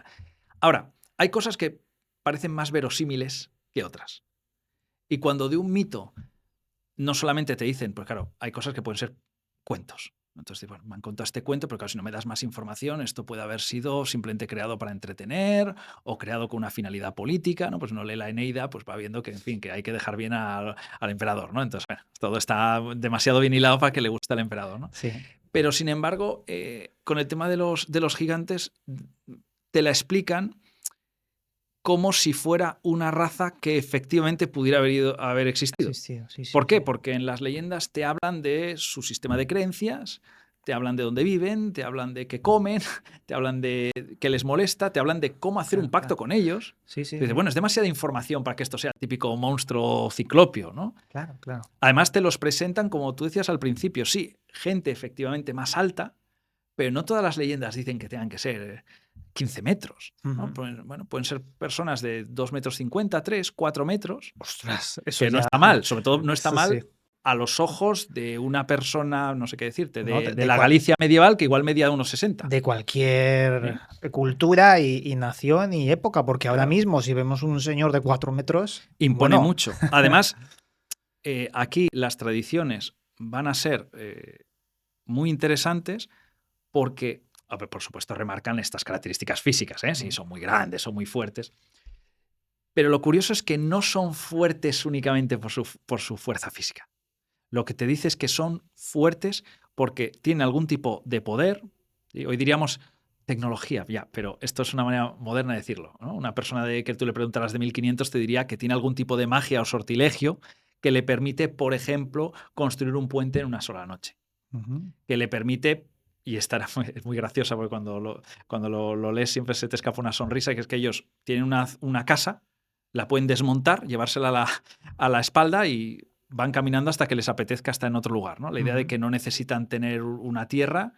Ahora, hay cosas que parecen más verosímiles que otras. Y cuando de un mito no solamente te dicen, pues claro, hay cosas que pueden ser cuentos. Entonces, bueno, me han contado este cuento, pero claro, si no me das más información, esto puede haber sido simplemente creado para entretener o creado con una finalidad política, ¿no? Pues no lee la Eneida, pues va viendo que, en fin, que hay que dejar bien al emperador, ¿no? Entonces, bueno, todo está demasiado bien hilado para que le guste al emperador, ¿no? Sí. Pero, sin embargo, con el tema de los gigantes, te la explican como si fuera una raza que efectivamente pudiera haber existido. Sí, ¿Por qué? Porque en las leyendas te hablan de su sistema de creencias, te hablan de dónde viven, te hablan de qué comen, te hablan de qué les molesta, te hablan de cómo hacer un pacto con ellos. Sí. Dices, bueno, es demasiada información para que esto sea típico monstruo ciclopio, ¿no? Claro. Además te los presentan, como tú decías al principio, sí, gente efectivamente más alta, pero no todas las leyendas dicen que tengan que ser 15 metros. ¿no? Ujú. Bueno, pueden ser personas de 2,50 metros, 3, 4 metros, Ostras, eso que no ya. está mal. Sobre todo no está Eso sí. mal a los ojos de una persona, no sé qué decirte, ¿No? de la Galicia medieval que igual medía unos 60. De cualquier ¿eh? cultura y nación y época, porque ahora Claro. mismo, si vemos un señor de 4 metros, Impone bueno, mucho. Además, aquí las tradiciones van a ser muy interesantes porque, a ver, por supuesto, remarcan estas características físicas, ¿eh? Sí, son muy grandes, son muy fuertes. Pero lo curioso es que no son fuertes únicamente por su fuerza física. Lo que te dice es que son fuertes porque tienen algún tipo de poder. ¿Sí? Hoy diríamos tecnología, ya, pero esto es una manera moderna de decirlo, ¿no? Una persona que tú le preguntaras de 1500 te diría que tiene algún tipo de magia o sortilegio que le permite, por ejemplo, construir un puente en una sola noche. ujú, Que le permite, y es muy graciosa porque cuando lo lees siempre se te escapa una sonrisa, que es que ellos tienen una casa, la pueden desmontar, llevársela a la espalda y van caminando hasta que les apetezca estar en otro lugar. ¿no? La idea de ujú. que no necesitan tener una tierra,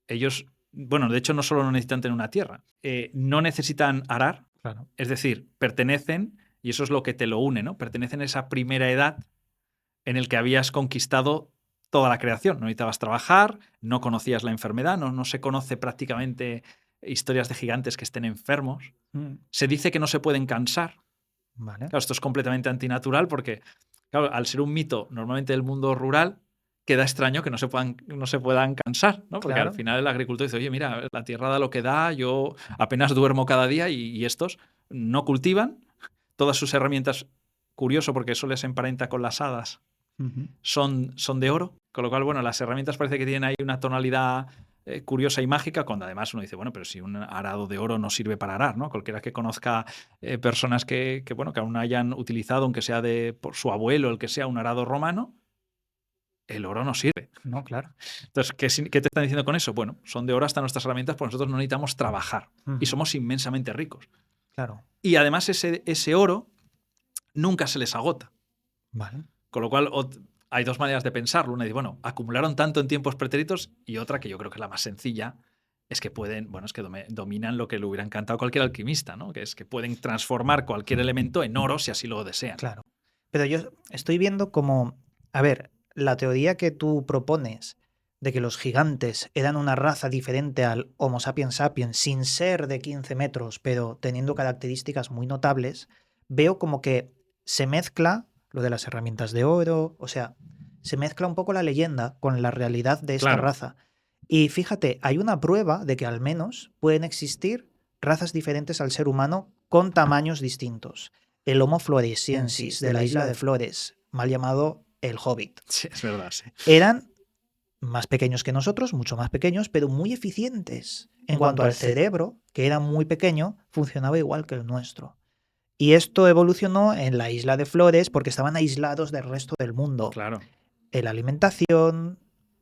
ellos, bueno, de hecho no solo no necesitan tener una tierra, no necesitan arar, Claro. es decir, pertenecen, y eso es lo que te lo une, ¿no? Pertenecen a esa primera edad en el que habías conquistado toda la creación. No necesitabas trabajar, no conocías la enfermedad, no se conoce prácticamente historias de gigantes que estén enfermos. Mm, Se dice que no se pueden cansar. Vale. Claro, esto es completamente antinatural porque, claro, al ser un mito normalmente del mundo rural, queda extraño que no se puedan cansar, ¿no? Porque al Claro. final el agricultor dice, oye, mira, la tierra da lo que da, yo apenas duermo cada día y estos no cultivan. Todas sus herramientas, curioso porque eso les emparenta con las hadas, Ujú. son de oro, con lo cual, bueno, las herramientas parece que tienen ahí una tonalidad curiosa y mágica, cuando además uno dice, bueno, pero si un arado de oro no sirve para arar, ¿no? Cualquiera que conozca personas bueno, que aún hayan utilizado, aunque sea por su abuelo, el que sea, un arado romano, el oro no sirve. No, claro. Entonces, ¿qué te están diciendo con eso? Bueno, son de oro hasta nuestras herramientas, pues nosotros no necesitamos trabajar y Ujú. somos inmensamente ricos. Claro. Y además ese oro nunca se les agota. Vale. Con lo cual, hay dos maneras de pensarlo. Una dice, bueno, acumularon tanto en tiempos pretéritos, y otra, que yo creo que es la más sencilla, es que es que dominan lo que le hubiera encantado a cualquier alquimista, ¿no? Que es que pueden transformar cualquier elemento en oro si así lo desean. Claro. Pero yo estoy viendo como, a ver, la teoría que tú propones de que los gigantes eran una raza diferente al Homo sapiens sapiens sin ser de 15 metros, pero teniendo características muy notables, veo como que se mezcla lo de las herramientas de oro, o sea, se mezcla un poco la leyenda con la realidad de esta Claro. raza. Y fíjate, hay una prueba de que al menos pueden existir razas diferentes al ser humano con tamaños distintos. El Homo floresiensis de la isla de Flores, mal llamado el Hobbit. Sí, es verdad, sí. Eran más pequeños que nosotros, mucho más pequeños, pero muy eficientes. En cuanto al cerebro, que era muy pequeño, funcionaba igual que el nuestro. Y esto evolucionó en la isla de Flores porque estaban aislados del resto del mundo. Claro. En la alimentación,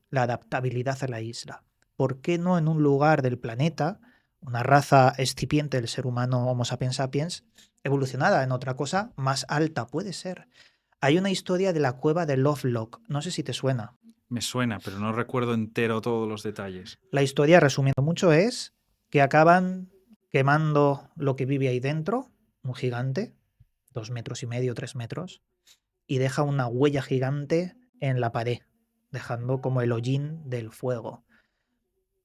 la adaptabilidad a la isla. ¿Por qué no en un lugar del planeta, una raza excipiente del ser humano Homo sapiens sapiens, evolucionada en otra cosa más alta? Puede ser. Hay una historia de la cueva de Lovelock, no sé si te suena. Me suena, pero no recuerdo entero todos los detalles. La historia, resumiendo mucho, es que acaban quemando lo que vive ahí dentro, un gigante, 2,5 metros, 3 metros, y deja una huella gigante en la pared, dejando como el hollín del fuego.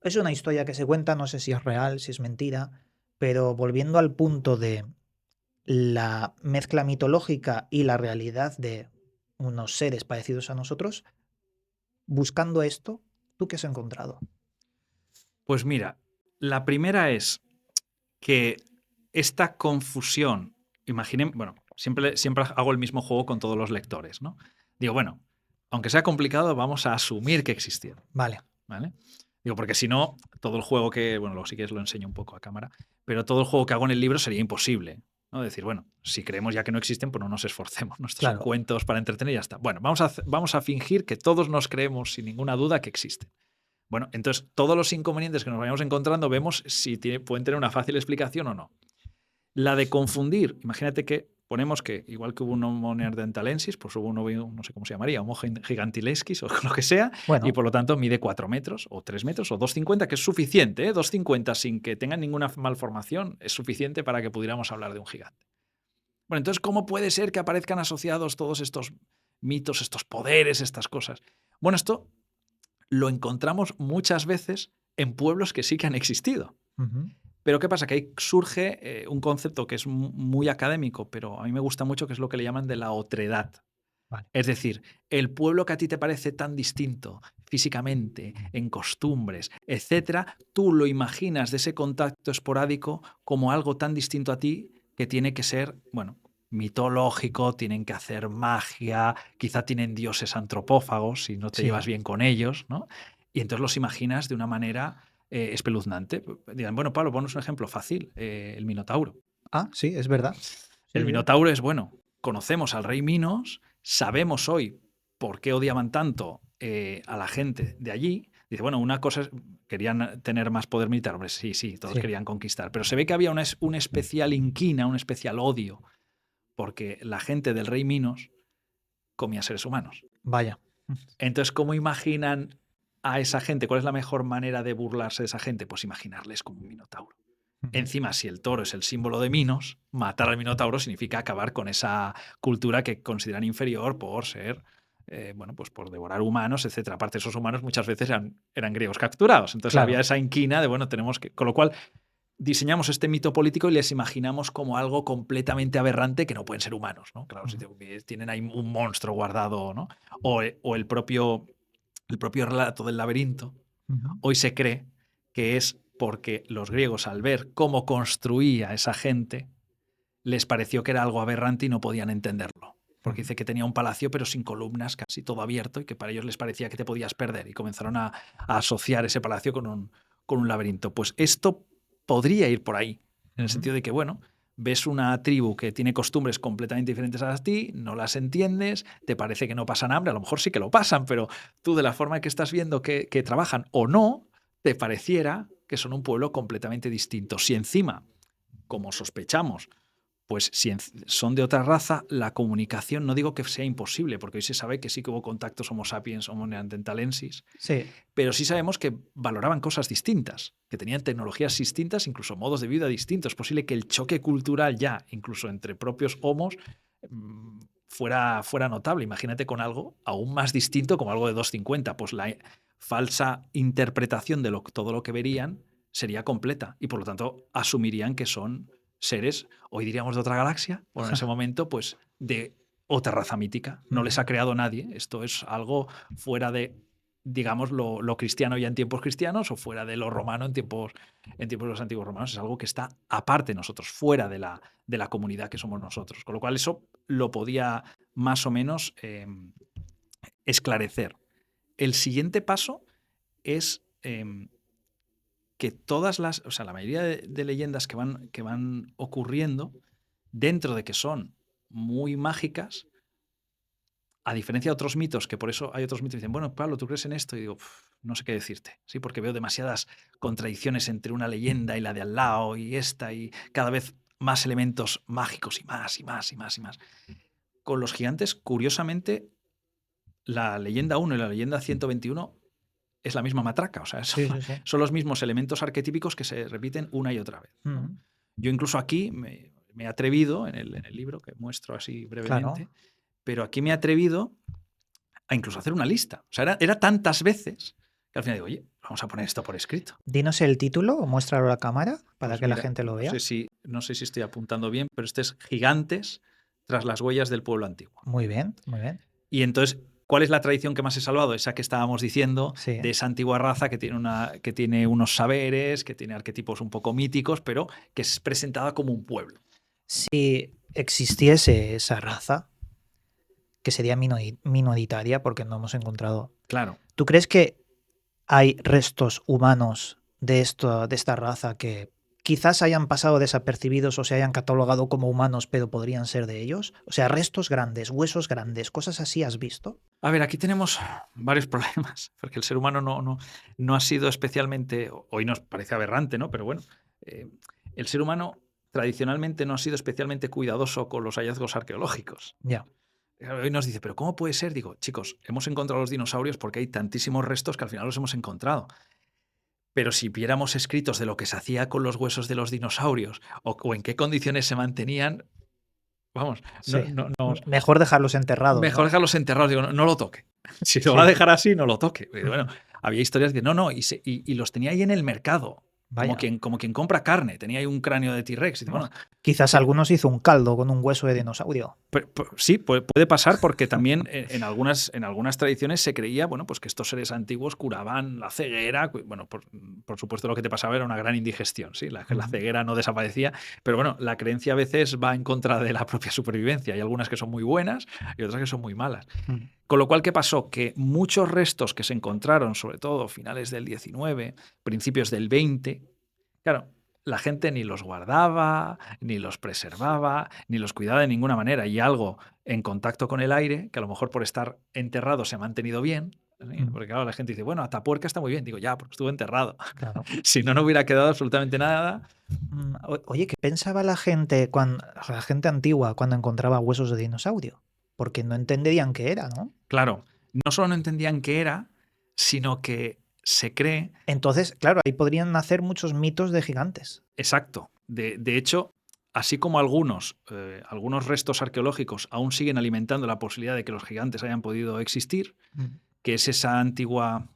Es una historia que se cuenta, no sé si es real, si es mentira, pero volviendo al punto de la mezcla mitológica y la realidad de unos seres parecidos a nosotros, buscando esto, ¿tú qué has encontrado? Pues mira, la primera es que esta confusión, bueno, siempre hago el mismo juego con todos los lectores, ¿no? Digo, bueno, aunque sea complicado, vamos a asumir que existieron, Vale. ¿vale? Digo, porque si no, todo el juego bueno, luego sí que lo enseño un poco a cámara, pero todo el juego que hago en el libro sería imposible, ¿no? Decir, bueno, si creemos ya que no existen, pues no nos esforcemos, ¿no? Estos son Claro. cuentos para entretener y ya está. Bueno, vamos a fingir que todos nos creemos sin ninguna duda que existen. Bueno, entonces todos los inconvenientes que nos vayamos encontrando vemos si pueden tener una fácil explicación o no. La de confundir, imagínate que ponemos que, igual que hubo un Homo neanderthalensis, pues hubo no sé cómo se llamaría, Homo gigantilensis o lo que sea, y Bueno, por lo tanto mide 4 metros o 3 metros o 2,50, que es suficiente, ¿eh? 2,50 sin que tengan ninguna malformación es suficiente para que pudiéramos hablar de un gigante. Bueno, entonces, ¿cómo puede ser que aparezcan asociados todos estos mitos, estos poderes, estas cosas? Bueno, esto lo encontramos muchas veces en pueblos que sí que han existido. ujú, Pero ¿qué pasa? Que ahí surge un concepto que es muy académico, pero a mí me gusta mucho, que es lo que le llaman de la otredad. vale. Es decir, el pueblo que a ti te parece tan distinto físicamente, en costumbres, etcétera, tú lo imaginas de ese contacto esporádico como algo tan distinto a ti que tiene que ser, bueno, mitológico, tienen que hacer magia, quizá tienen dioses antropófagos si no te llevas Sí. bien con ellos, ¿no? Y entonces los imaginas de una manera espeluznante. Dirán, bueno, Pablo, ponos un ejemplo fácil, el Minotauro. Ah, sí, es verdad. Sí, El sí. Minotauro es, bueno, conocemos al rey Minos, sabemos hoy por qué odiaban tanto a la gente de allí. Dice, bueno, una cosa es, querían tener más poder militar, hombre, sí, sí, todos Sí, querían conquistar, pero se ve que había un especial inquina, un especial odio, porque la gente del rey Minos comía seres humanos. vaya. Entonces, ¿cómo imaginan a esa gente? ¿Cuál es la mejor manera de burlarse de esa gente? Pues imaginarles como un Minotauro. Ujú. Encima, si el toro es el símbolo de Minos, matar al Minotauro significa acabar con esa cultura que consideran inferior por ser, bueno, pues por devorar humanos, etcétera. Aparte, esos humanos muchas veces eran griegos capturados. Entonces había Claro. esa inquina de, bueno, tenemos que. Con lo cual, diseñamos este mito político y les imaginamos como algo completamente aberrante que no pueden ser humanos, ¿no? Claro, si Ujú. tienen ahí un monstruo guardado, ¿no? O el propio relato del laberinto. Ujú. Hoy se cree que es porque los griegos, al ver cómo construía esa gente, les pareció que era algo aberrante y no podían entenderlo. Porque Ujú. dice que tenía un palacio pero sin columnas, casi todo abierto, y que para ellos les parecía que te podías perder. Y comenzaron a asociar ese palacio con un laberinto. Pues esto podría ir por ahí, en el Ujú. sentido de que, bueno, ves una tribu que tiene costumbres completamente diferentes a las ti, no las entiendes, te parece que no pasan hambre, a lo mejor sí que lo pasan, pero tú de la forma en que estás viendo que trabajan o no, te pareciera que son un pueblo completamente distinto. Si encima, como sospechamos, pues si son de otra raza, la comunicación no digo que sea imposible, porque hoy se sabe que sí que hubo contactos Homo sapiens, Homo neanderthalensis, Sí. pero sí sabemos que valoraban cosas distintas, que tenían tecnologías distintas, incluso modos de vida distintos. Es posible que el choque cultural ya, incluso entre propios homos, fuera notable. Imagínate con algo aún más distinto como algo de 2,50. Pues la falsa interpretación de todo lo que verían sería completa y por lo tanto asumirían que son seres, hoy diríamos de otra galaxia, bueno, en ese momento pues de otra raza mítica. No les Ujú. ha creado nadie. Esto es algo fuera de, digamos, lo cristiano ya en tiempos cristianos o fuera de lo romano en tiempos de los antiguos romanos. Es algo que está aparte de nosotros, fuera de la comunidad que somos nosotros. Con lo cual eso lo podía más o menos esclarecer. El siguiente paso es que o sea, la mayoría de leyendas que van ocurriendo, dentro de que son muy mágicas, a diferencia de otros mitos, que por eso hay otros mitos que dicen, bueno, Pablo, ¿tú crees en esto? Y digo, no sé qué decirte, ¿sí? Porque veo demasiadas contradicciones entre una leyenda y la de al lado y esta, y cada vez más elementos mágicos y más y más y más y más. Con los gigantes, curiosamente, la leyenda 1 y la leyenda 121 es la misma matraca, o sea, Sí, son, sí, sí. son los mismos elementos arquetípicos que se repiten una y otra vez, ¿no? Ujú. Yo incluso aquí me he atrevido, en el libro que muestro así Claro. brevemente, pero aquí me he atrevido a incluso hacer una lista. O sea, era tantas veces que al final digo, oye, vamos a poner esto por escrito. Dinos el título o muéstralo a la cámara para Pues que la mira, gente lo no vea. sé si estoy apuntando bien, pero este es Gigantes tras las huellas del pueblo antiguo. Muy bien, muy bien. Y entonces, ¿cuál es la tradición que más he salvado? Esa que estábamos diciendo, Sí. de esa antigua raza que tiene unos saberes, que tiene arquetipos un poco míticos, pero que es presentada como un pueblo. Si existiese esa raza, que sería minoritaria porque no hemos encontrado. Claro. ¿Tú crees que hay restos humanos de esta raza que quizás hayan pasado desapercibidos o se hayan catalogado como humanos, pero podrían ser de ellos? O sea, restos grandes, huesos grandes, cosas así has visto. A ver, aquí tenemos varios problemas, porque el ser humano no ha sido especialmente, hoy nos parece aberrante, ¿no? Pero bueno, el ser humano tradicionalmente no ha sido especialmente cuidadoso con los hallazgos arqueológicos. Ya. Hoy nos dice, ¿pero cómo puede ser? Digo, chicos, hemos encontrado los dinosaurios porque hay tantísimos restos que al final los hemos encontrado. Pero si viéramos escritos de lo que se hacía con los huesos de los dinosaurios o en qué condiciones se mantenían, vamos, Sí. no, Mejor dejarlos enterrados, mejor ¿no? dejarlos enterrados. Digo, no lo toque. Si lo Sí. va a dejar así, no lo toque. Y bueno, había historias de no, y los tenía ahí en el mercado. Vaya. Como quien compra carne. Tenía ahí un cráneo de T-Rex. Y dice, bueno, Quizás algunos hizo un caldo con un hueso de dinosaurio. sí, puede pasar porque también en algunas tradiciones se creía, bueno, pues que estos seres antiguos curaban la ceguera. Bueno, por supuesto lo que te pasaba era una gran indigestión, ¿sí? La ceguera no desaparecía, pero bueno, la creencia a veces va en contra de la propia supervivencia. Hay algunas que son muy buenas y otras que son muy malas. Con lo cual, ¿qué pasó? Que muchos restos que se encontraron, sobre todo finales del 19, principios del 20, claro, la gente ni los guardaba, ni los preservaba, ni los cuidaba de ninguna manera. Y algo en contacto con el aire, que a lo mejor por estar enterrado se ha mantenido bien, ¿sí? Porque claro, la gente dice, bueno, Atapuerca está muy bien. Digo, ya, porque estuvo enterrado. Claro. Si no, no hubiera quedado absolutamente nada. Oye, ¿qué pensaba la gente antigua cuando encontraba huesos de dinosaurio? Porque no entenderían qué era, ¿no? Claro, no solo no entendían qué era, sino que se cree. Entonces, claro, ahí podrían nacer muchos mitos de gigantes. Exacto. De hecho, así como algunos restos arqueológicos aún siguen alimentando la posibilidad de que los gigantes hayan podido existir, que es esa antigua.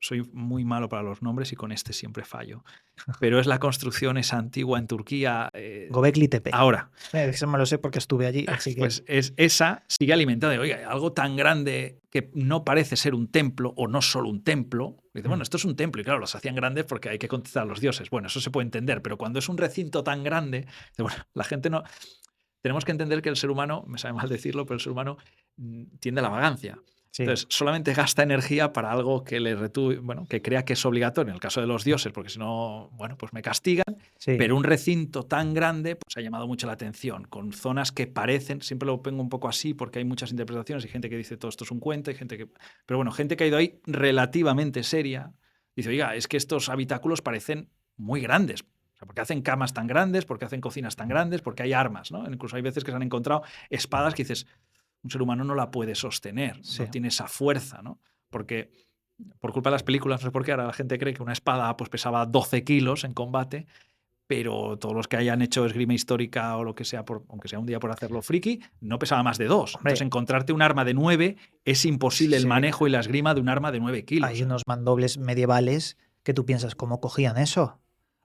Soy muy malo para los nombres y con este siempre fallo. Pero es la construcción esa antigua en Turquía. Göbekli Tepe. Ahora. Eso me lo sé porque estuve allí. Así que... Pues esa sigue alimentada de, oiga, algo tan grande que no parece ser un templo o no solo un templo. Dice, bueno, esto es un templo y claro, los hacían grandes porque hay que contestar a los dioses. Bueno, eso se puede entender, pero cuando es un recinto tan grande, dice, bueno, la gente no. Tenemos que entender que el ser humano, me sabe mal decirlo, pero el ser humano tiende a la vagancia. Sí. Entonces, solamente gasta energía para algo que que crea que es obligatorio, en el caso de los dioses, porque si no, bueno, pues me castigan. Sí. Pero un recinto tan grande pues ha llamado mucho la atención, con zonas que parecen, siempre lo pongo un poco así porque hay muchas interpretaciones, hay gente que dice todo esto es un cuento, hay gente que. Pero bueno, gente que ha ido ahí relativamente seria, dice, oiga, es que estos habitáculos parecen muy grandes. O sea, porque hacen camas tan grandes, porque hacen cocinas tan grandes, porque hay armas, ¿no? Incluso hay veces que se han encontrado espadas que dices, un ser humano no la puede sostener, Sí. no tiene esa fuerza, ¿no? Porque por culpa de las películas, no sé por qué, ahora la gente cree que una espada pues pesaba 12 kilos en combate, pero todos los que hayan hecho esgrima histórica o lo que sea, aunque sea un día por hacerlo friki, no pesaba más de 2. Hombre. Entonces, encontrarte un arma de 9 es imposible el Sí. manejo y la esgrima de un arma de 9 kilos. Hay unos mandobles medievales que tú piensas, ¿cómo cogían eso?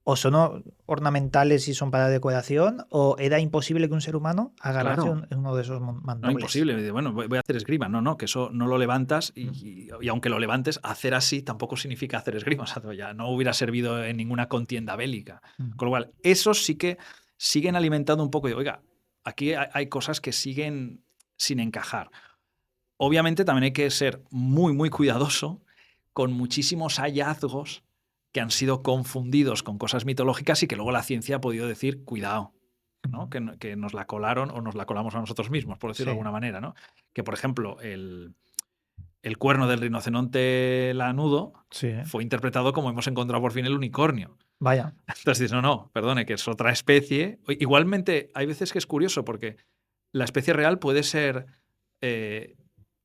O son ornamentales y son para decoración, o era imposible que un ser humano agarrase Claro. uno de esos mandobles. No, imposible. Bueno, voy a hacer esgrima. No, que eso no lo levantas y aunque lo levantes, hacer así tampoco significa hacer esgrima. O sea, ya no hubiera servido en ninguna contienda bélica. Con lo cual, esos sí que siguen alimentando un poco de, oiga, aquí hay cosas que siguen sin encajar. Obviamente también hay que ser muy, muy cuidadoso con muchísimos hallazgos que han sido confundidos con cosas mitológicas y que luego la ciencia ha podido decir, cuidado, ¿no? Que nos la colaron o nos la colamos a nosotros mismos, por decirlo de alguna manera, ¿no? Que, por ejemplo, el cuerno del rinoceronte lanudo fue interpretado como hemos encontrado por fin el unicornio. Vaya. Entonces dices, no, perdone, que es otra especie. Igualmente, hay veces que es curioso porque la especie real puede ser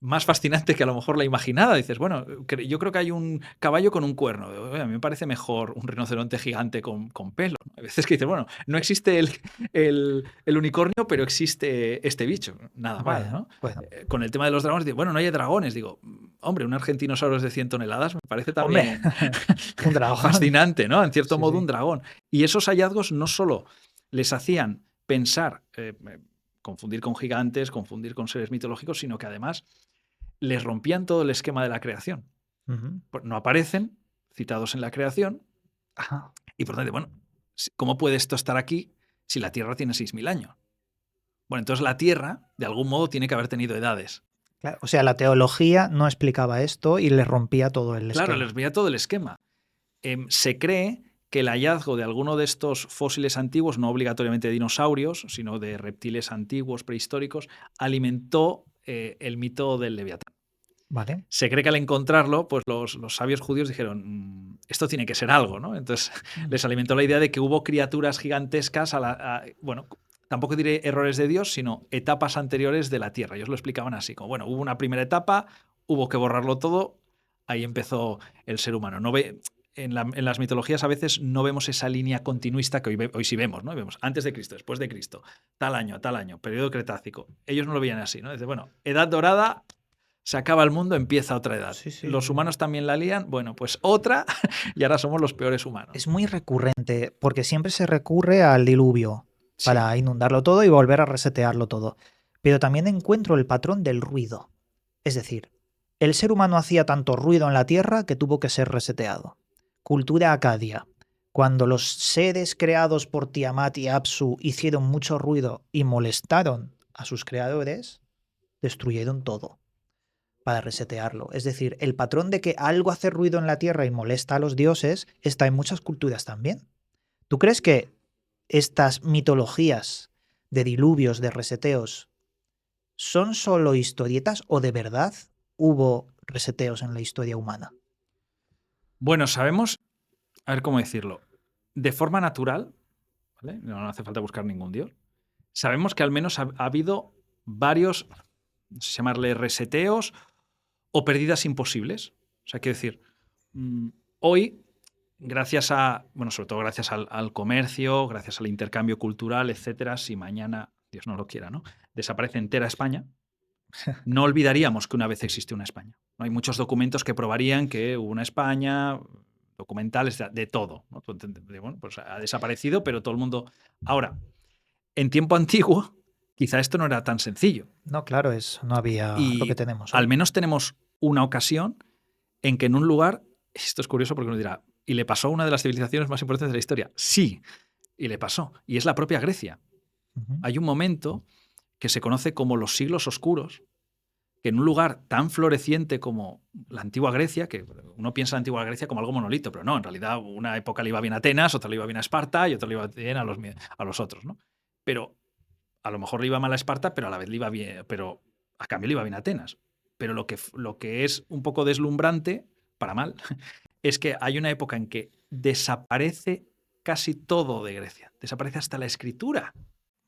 más fascinante que a lo mejor la imaginada. Dices, bueno, yo creo que hay un caballo con un cuerno. A mí me parece mejor un rinoceronte gigante con pelo. Hay veces que dices, bueno, no existe el unicornio, pero existe este bicho. Nada mal, ¿no? Bueno. Con el tema de los dragones, digo, bueno, no hay dragones. Digo, hombre, un argentinosaurus de 100 toneladas me parece también un dragón. fascinante, ¿no? En cierto modo, sí. un dragón. Y esos hallazgos no solo les hacían pensar, confundir con gigantes, confundir con seres mitológicos, sino que además les rompían todo el esquema de la creación. No aparecen citados en la creación. Ajá. Y por tanto, bueno, ¿cómo puede esto estar aquí si la Tierra tiene 6.000 años? Bueno, entonces la Tierra, de algún modo, tiene que haber tenido edades. Claro, o sea, la teología no explicaba esto y les rompía todo el esquema. Claro, les rompía todo el esquema. Se cree que el hallazgo de alguno de estos fósiles antiguos, no obligatoriamente de dinosaurios, sino de reptiles antiguos, prehistóricos, alimentó el mito del Leviatán. Vale. Se cree que al encontrarlo, pues los sabios judíos dijeron, esto tiene que ser algo, ¿no? Entonces les alimentó la idea de que hubo criaturas gigantescas, bueno, tampoco diré errores de Dios, sino etapas anteriores de la Tierra. Ellos lo explicaban así, como, bueno, hubo una primera etapa, hubo que borrarlo todo, ahí empezó el ser humano. En las mitologías a veces no vemos esa línea continuista que hoy sí vemos, ¿no? Vemos antes de Cristo, después de Cristo, tal año, periodo Cretácico. Ellos no lo veían así, ¿no? Dice, bueno, edad dorada, se acaba el mundo, empieza otra edad. Sí, sí. Los humanos también la lían, bueno, pues otra, y ahora somos los peores humanos. Es muy recurrente, porque siempre se recurre al diluvio Sí. para inundarlo todo y volver a resetearlo todo. Pero también encuentro el patrón del ruido. Es decir, el ser humano hacía tanto ruido en la Tierra que tuvo que ser reseteado. Cultura acadia. Cuando los seres creados por Tiamat y Apsu hicieron mucho ruido y molestaron a sus creadores, destruyeron todo para resetearlo. Es decir, el patrón de que algo hace ruido en la Tierra y molesta a los dioses está en muchas culturas también. ¿Tú crees que estas mitologías de diluvios, de reseteos, son solo historietas o de verdad hubo reseteos en la historia humana? Bueno, sabemos, a ver cómo decirlo, de forma natural, ¿vale? No hace falta buscar ningún dios, sabemos que al menos ha habido varios, no sé si llamarle reseteos o pérdidas imposibles. O sea, quiero decir, hoy, gracias a, bueno, sobre todo gracias al comercio, gracias al intercambio cultural, etcétera, si mañana, Dios no lo quiera, ¿no?, desaparece entera España, no olvidaríamos que una vez existió una España. ¿No? Hay muchos documentos que probarían que hubo una España, documentales de todo, ¿no? Bueno, pues ha desaparecido, pero todo el mundo... Ahora, en tiempo antiguo, quizá esto no era tan sencillo. No, claro, no había lo que Y tenemos al hoy. menos tenemos una ocasión en que en un lugar, esto es curioso porque uno dirá, ¿y le pasó a una de las civilizaciones más importantes de la historia? Sí, y le pasó. Y es la propia Grecia. Ujú. Hay un momento que se conoce como los siglos oscuros, que en un lugar tan floreciente como la antigua Grecia, que uno piensa en la antigua Grecia como algo monolito, pero no, en realidad una época le iba bien a Atenas, otra le iba bien a Esparta y otra le iba bien a los otros, ¿no? Pero a lo mejor le iba mal a Esparta, pero a la vez le iba bien, pero a cambio le iba bien a Atenas. Pero lo que es un poco deslumbrante, para mal, es que hay una época en que desaparece casi todo de Grecia, desaparece hasta la escritura.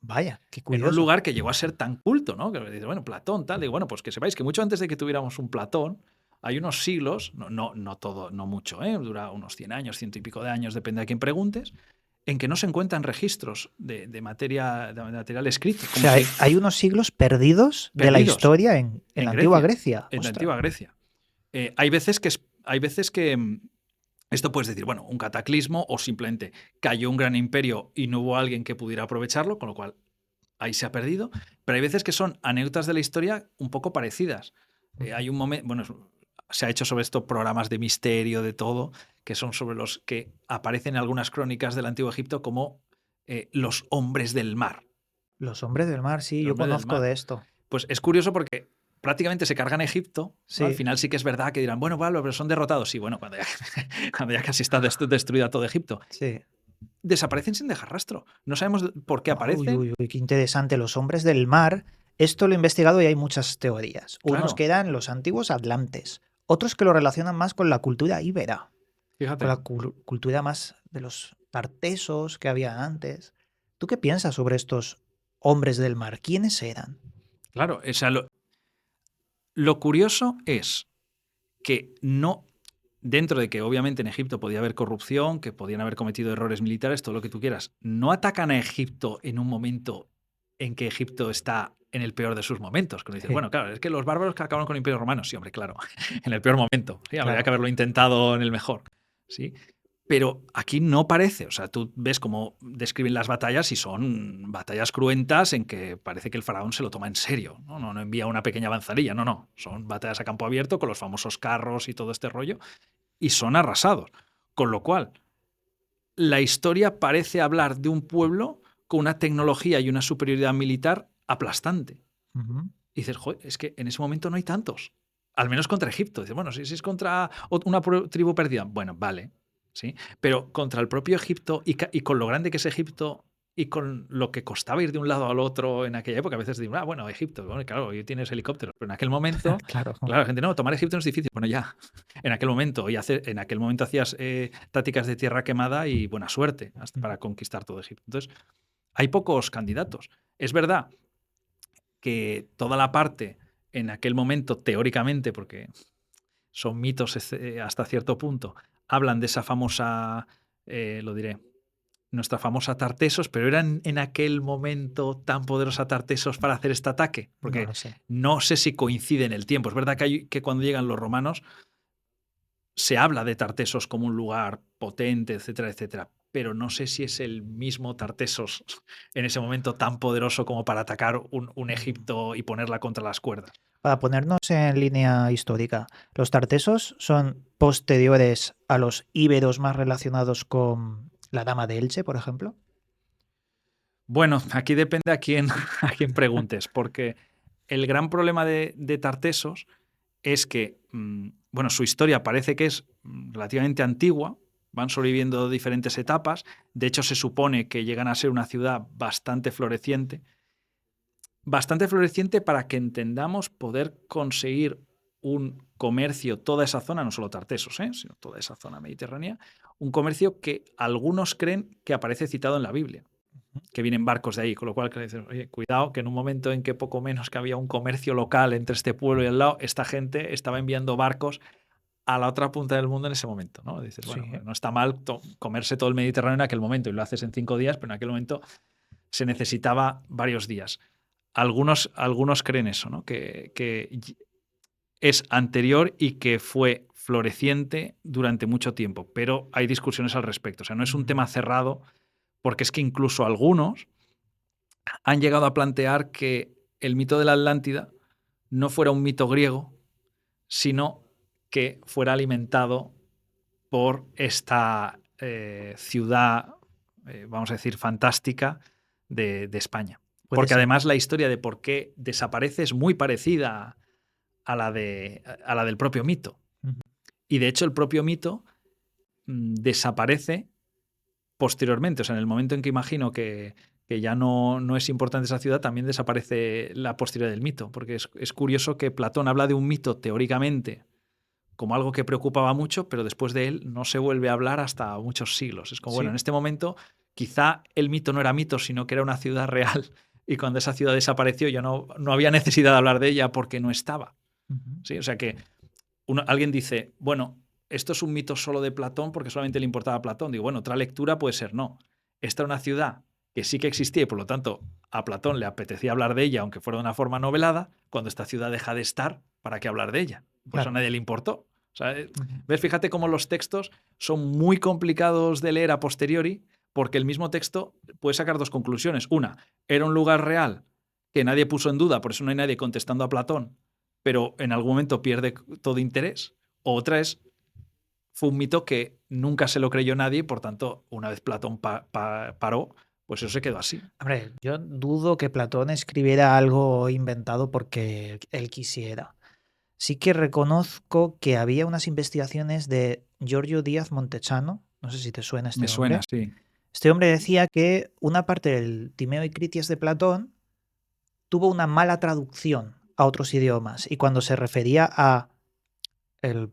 Vaya, qué En un curioso. lugar que llegó a ser tan culto, ¿no? Que dice, bueno, Platón, tal. Digo, bueno, pues que sepáis que mucho antes de que tuviéramos un Platón, hay unos siglos, no todo, no mucho, dura unos 100 años, 100 y pico de años, depende de quién preguntes, en que no se encuentran registros de material escrito. O sea, hay unos siglos perdidos de la Perdidos historia en la antigua Grecia. En la Ostras. antigua Grecia. Hay veces que esto puedes decir, bueno, un cataclismo o simplemente cayó un gran imperio y no hubo alguien que pudiera aprovecharlo, con lo cual ahí se ha perdido. Pero hay veces que son anécdotas de la historia un poco parecidas. Hay un momento, bueno, se ha hecho sobre esto programas de misterio, de todo, que son sobre los que aparecen en algunas crónicas del Antiguo Egipto como los hombres del mar. Los hombres del mar, sí, El yo hombre del conozco mar. de esto. Pues es curioso porque prácticamente se cargan Egipto. Sí. ¿No? Al final sí que es verdad que dirán, bueno, vale, pero son derrotados. Sí, bueno, cuando ya casi está destruida todo Egipto. Sí. Desaparecen sin dejar rastro. No sabemos por qué aparecen. Uy, qué interesante. Los hombres del mar. Esto lo he investigado y hay muchas teorías. Unos Claro. que eran los antiguos atlantes. Otros que lo relacionan más con la cultura íbera. Fíjate. Con la cultura más de los tartesos que había antes. ¿Tú qué piensas sobre estos hombres del mar? ¿Quiénes eran? Claro, o sea, lo curioso es que no, dentro de que obviamente en Egipto podía haber corrupción, que podían haber cometido errores militares, todo lo que tú quieras, no atacan a Egipto en un momento en que Egipto está en el peor de sus momentos. Cuando dices, Sí. bueno, claro, es que los bárbaros que acabaron con el Imperio Romano, sí, hombre, claro, en el peor momento. Sí, habría Claro. que haberlo intentado en el mejor. ¿Sí? Pero aquí no parece, o sea, tú ves cómo describen las batallas y son batallas cruentas en que parece que el faraón se lo toma en serio, no envía una pequeña avanzadilla, no, son batallas a campo abierto con los famosos carros y todo este rollo, y son arrasados. Con lo cual, la historia parece hablar de un pueblo con una tecnología y una superioridad militar aplastante. Ujú. Y dices, joder, es que en ese momento no hay tantos, al menos contra Egipto. Dices, bueno, si es contra una tribu perdida, bueno, vale. ¿Sí? Pero contra el propio Egipto y con lo grande que es Egipto y con lo que costaba ir de un lado al otro en aquella época. A veces digo, bueno, Egipto, bueno, claro, hoy tienes helicópteros, pero en aquel momento, Claro. claro, la gente, no, tomar Egipto no es difícil. Bueno, ya, en aquel momento, en aquel momento hacías tácticas de tierra quemada y buena suerte hasta para conquistar todo Egipto. Entonces, hay pocos candidatos. Es verdad que toda la parte en aquel momento, teóricamente, porque son mitos hasta cierto punto, hablan de esa famosa, lo diré, nuestra famosa Tartesos, pero ¿era en aquel momento tan poderosa Tartesos para hacer este ataque? No Porque lo sé. no sé si coincide en el tiempo. Es verdad que cuando llegan los romanos se habla de Tartesos como un lugar potente, etcétera, etcétera, pero no sé si es el mismo Tartesos en ese momento tan poderoso como para atacar un Egipto y ponerla contra las cuerdas. Para ponernos en línea histórica, ¿los tartesos son posteriores a los íberos más relacionados con la Dama de Elche, por ejemplo? Bueno, aquí depende a quién preguntes, porque el gran problema de Tartesos es que, bueno, su historia parece que es relativamente antigua, van sobreviviendo diferentes etapas, de hecho se supone que llegan a ser una ciudad bastante floreciente para que entendamos poder conseguir un comercio, toda esa zona, no solo Tartesos, sino toda esa zona mediterránea, un comercio que algunos creen que aparece citado en la Biblia, que vienen barcos de ahí, con lo cual dicen, oye, cuidado, que en un momento en que poco menos que había un comercio local entre este pueblo y el lado, esta gente estaba enviando barcos a la otra punta del mundo en ese momento, ¿no? Dices, bueno, Sí. no está mal comerse todo el Mediterráneo en aquel momento y lo haces en 5 días, pero en aquel momento se necesitaba varios días. Algunos creen eso, ¿no? Que es anterior y que fue floreciente durante mucho tiempo, pero hay discusiones al respecto. O sea, no es un tema cerrado, porque es que incluso algunos han llegado a plantear que el mito de la Atlántida no fuera un mito griego, sino que fuera alimentado por esta ciudad, vamos a decir, fantástica de España. Puede Porque ser. además la historia de por qué desaparece es muy parecida a la del propio mito. Ujú. Y de hecho el propio mito desaparece posteriormente. O sea, en el momento en que imagino que ya no es importante esa ciudad, también desaparece la posteridad del mito. Porque es curioso que Platón habla de un mito teóricamente como algo que preocupaba mucho, pero después de él no se vuelve a hablar hasta muchos siglos. Es como, bueno, en Sí. este momento quizá el mito no era mito, sino que era una ciudad real. Y cuando esa ciudad desapareció ya no había necesidad de hablar de ella porque no estaba. Ujú. ¿Sí? O sea que alguien dice, bueno, esto es un mito solo de Platón porque solamente le importaba a Platón. Digo, bueno, otra lectura puede ser no. Esta era una ciudad que sí que existía y por lo tanto a Platón le apetecía hablar de ella, aunque fuera de una forma novelada. Cuando esta ciudad deja de estar, ¿para qué hablar de ella? Por eso a Claro. nadie le importó. O sea, Ujú. ¿ves? Fíjate cómo los textos son muy complicados de leer a posteriori, porque el mismo texto puede sacar dos conclusiones. Una, era un lugar real que nadie puso en duda, por eso no hay nadie contestando a Platón, pero en algún momento pierde todo interés. O otra es, fue un mito que nunca se lo creyó nadie y por tanto, una vez Platón paró, pues eso se quedó así. Hombre, yo dudo que Platón escribiera algo inventado porque él quisiera. Sí que reconozco que había unas investigaciones de Giorgio Díaz Montechano, no sé si te suena Me este suena, hombre. sí. Este hombre decía que una parte del Timeo y Critias de Platón tuvo una mala traducción a otros idiomas y cuando se refería a la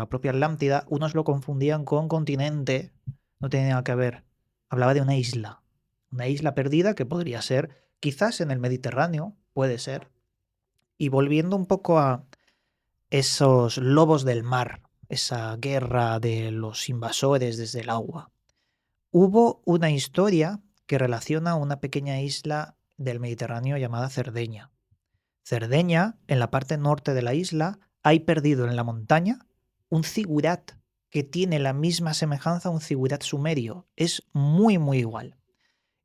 propia Atlántida, unos lo confundían con continente, no tenía nada que ver. Hablaba de una isla perdida que podría ser quizás en el Mediterráneo, puede ser. Y volviendo un poco a esos lobos del mar, esa guerra de los invasores desde el agua. Hubo una historia que relaciona una pequeña isla del Mediterráneo llamada Cerdeña. Cerdeña, en la parte norte de la isla, hay perdido en la montaña un zigurat que tiene la misma semejanza a un zigurat sumerio. Es muy, muy igual.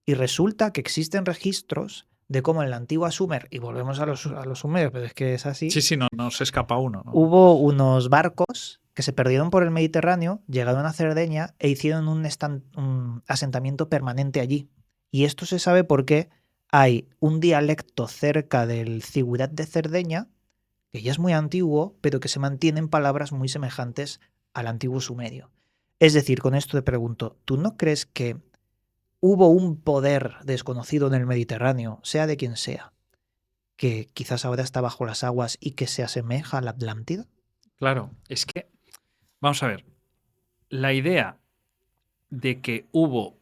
Y resulta que existen registros de cómo en la antigua Sumer, y volvemos a los sumerios, pero es que es así, Sí, sí, no se escapa uno, ¿no? hubo unos barcos que se perdieron por el Mediterráneo, llegaron a Cerdeña e hicieron un asentamiento permanente allí. Y esto se sabe porque hay un dialecto cerca del Zigurat de Cerdeña, que ya es muy antiguo, pero que se mantienen palabras muy semejantes al antiguo sumerio. Es decir, con esto te pregunto, ¿tú no crees que hubo un poder desconocido en el Mediterráneo, sea de quien sea, que quizás ahora está bajo las aguas y que se asemeja a la Atlántida? Claro, es que, vamos a ver, la idea de que hubo,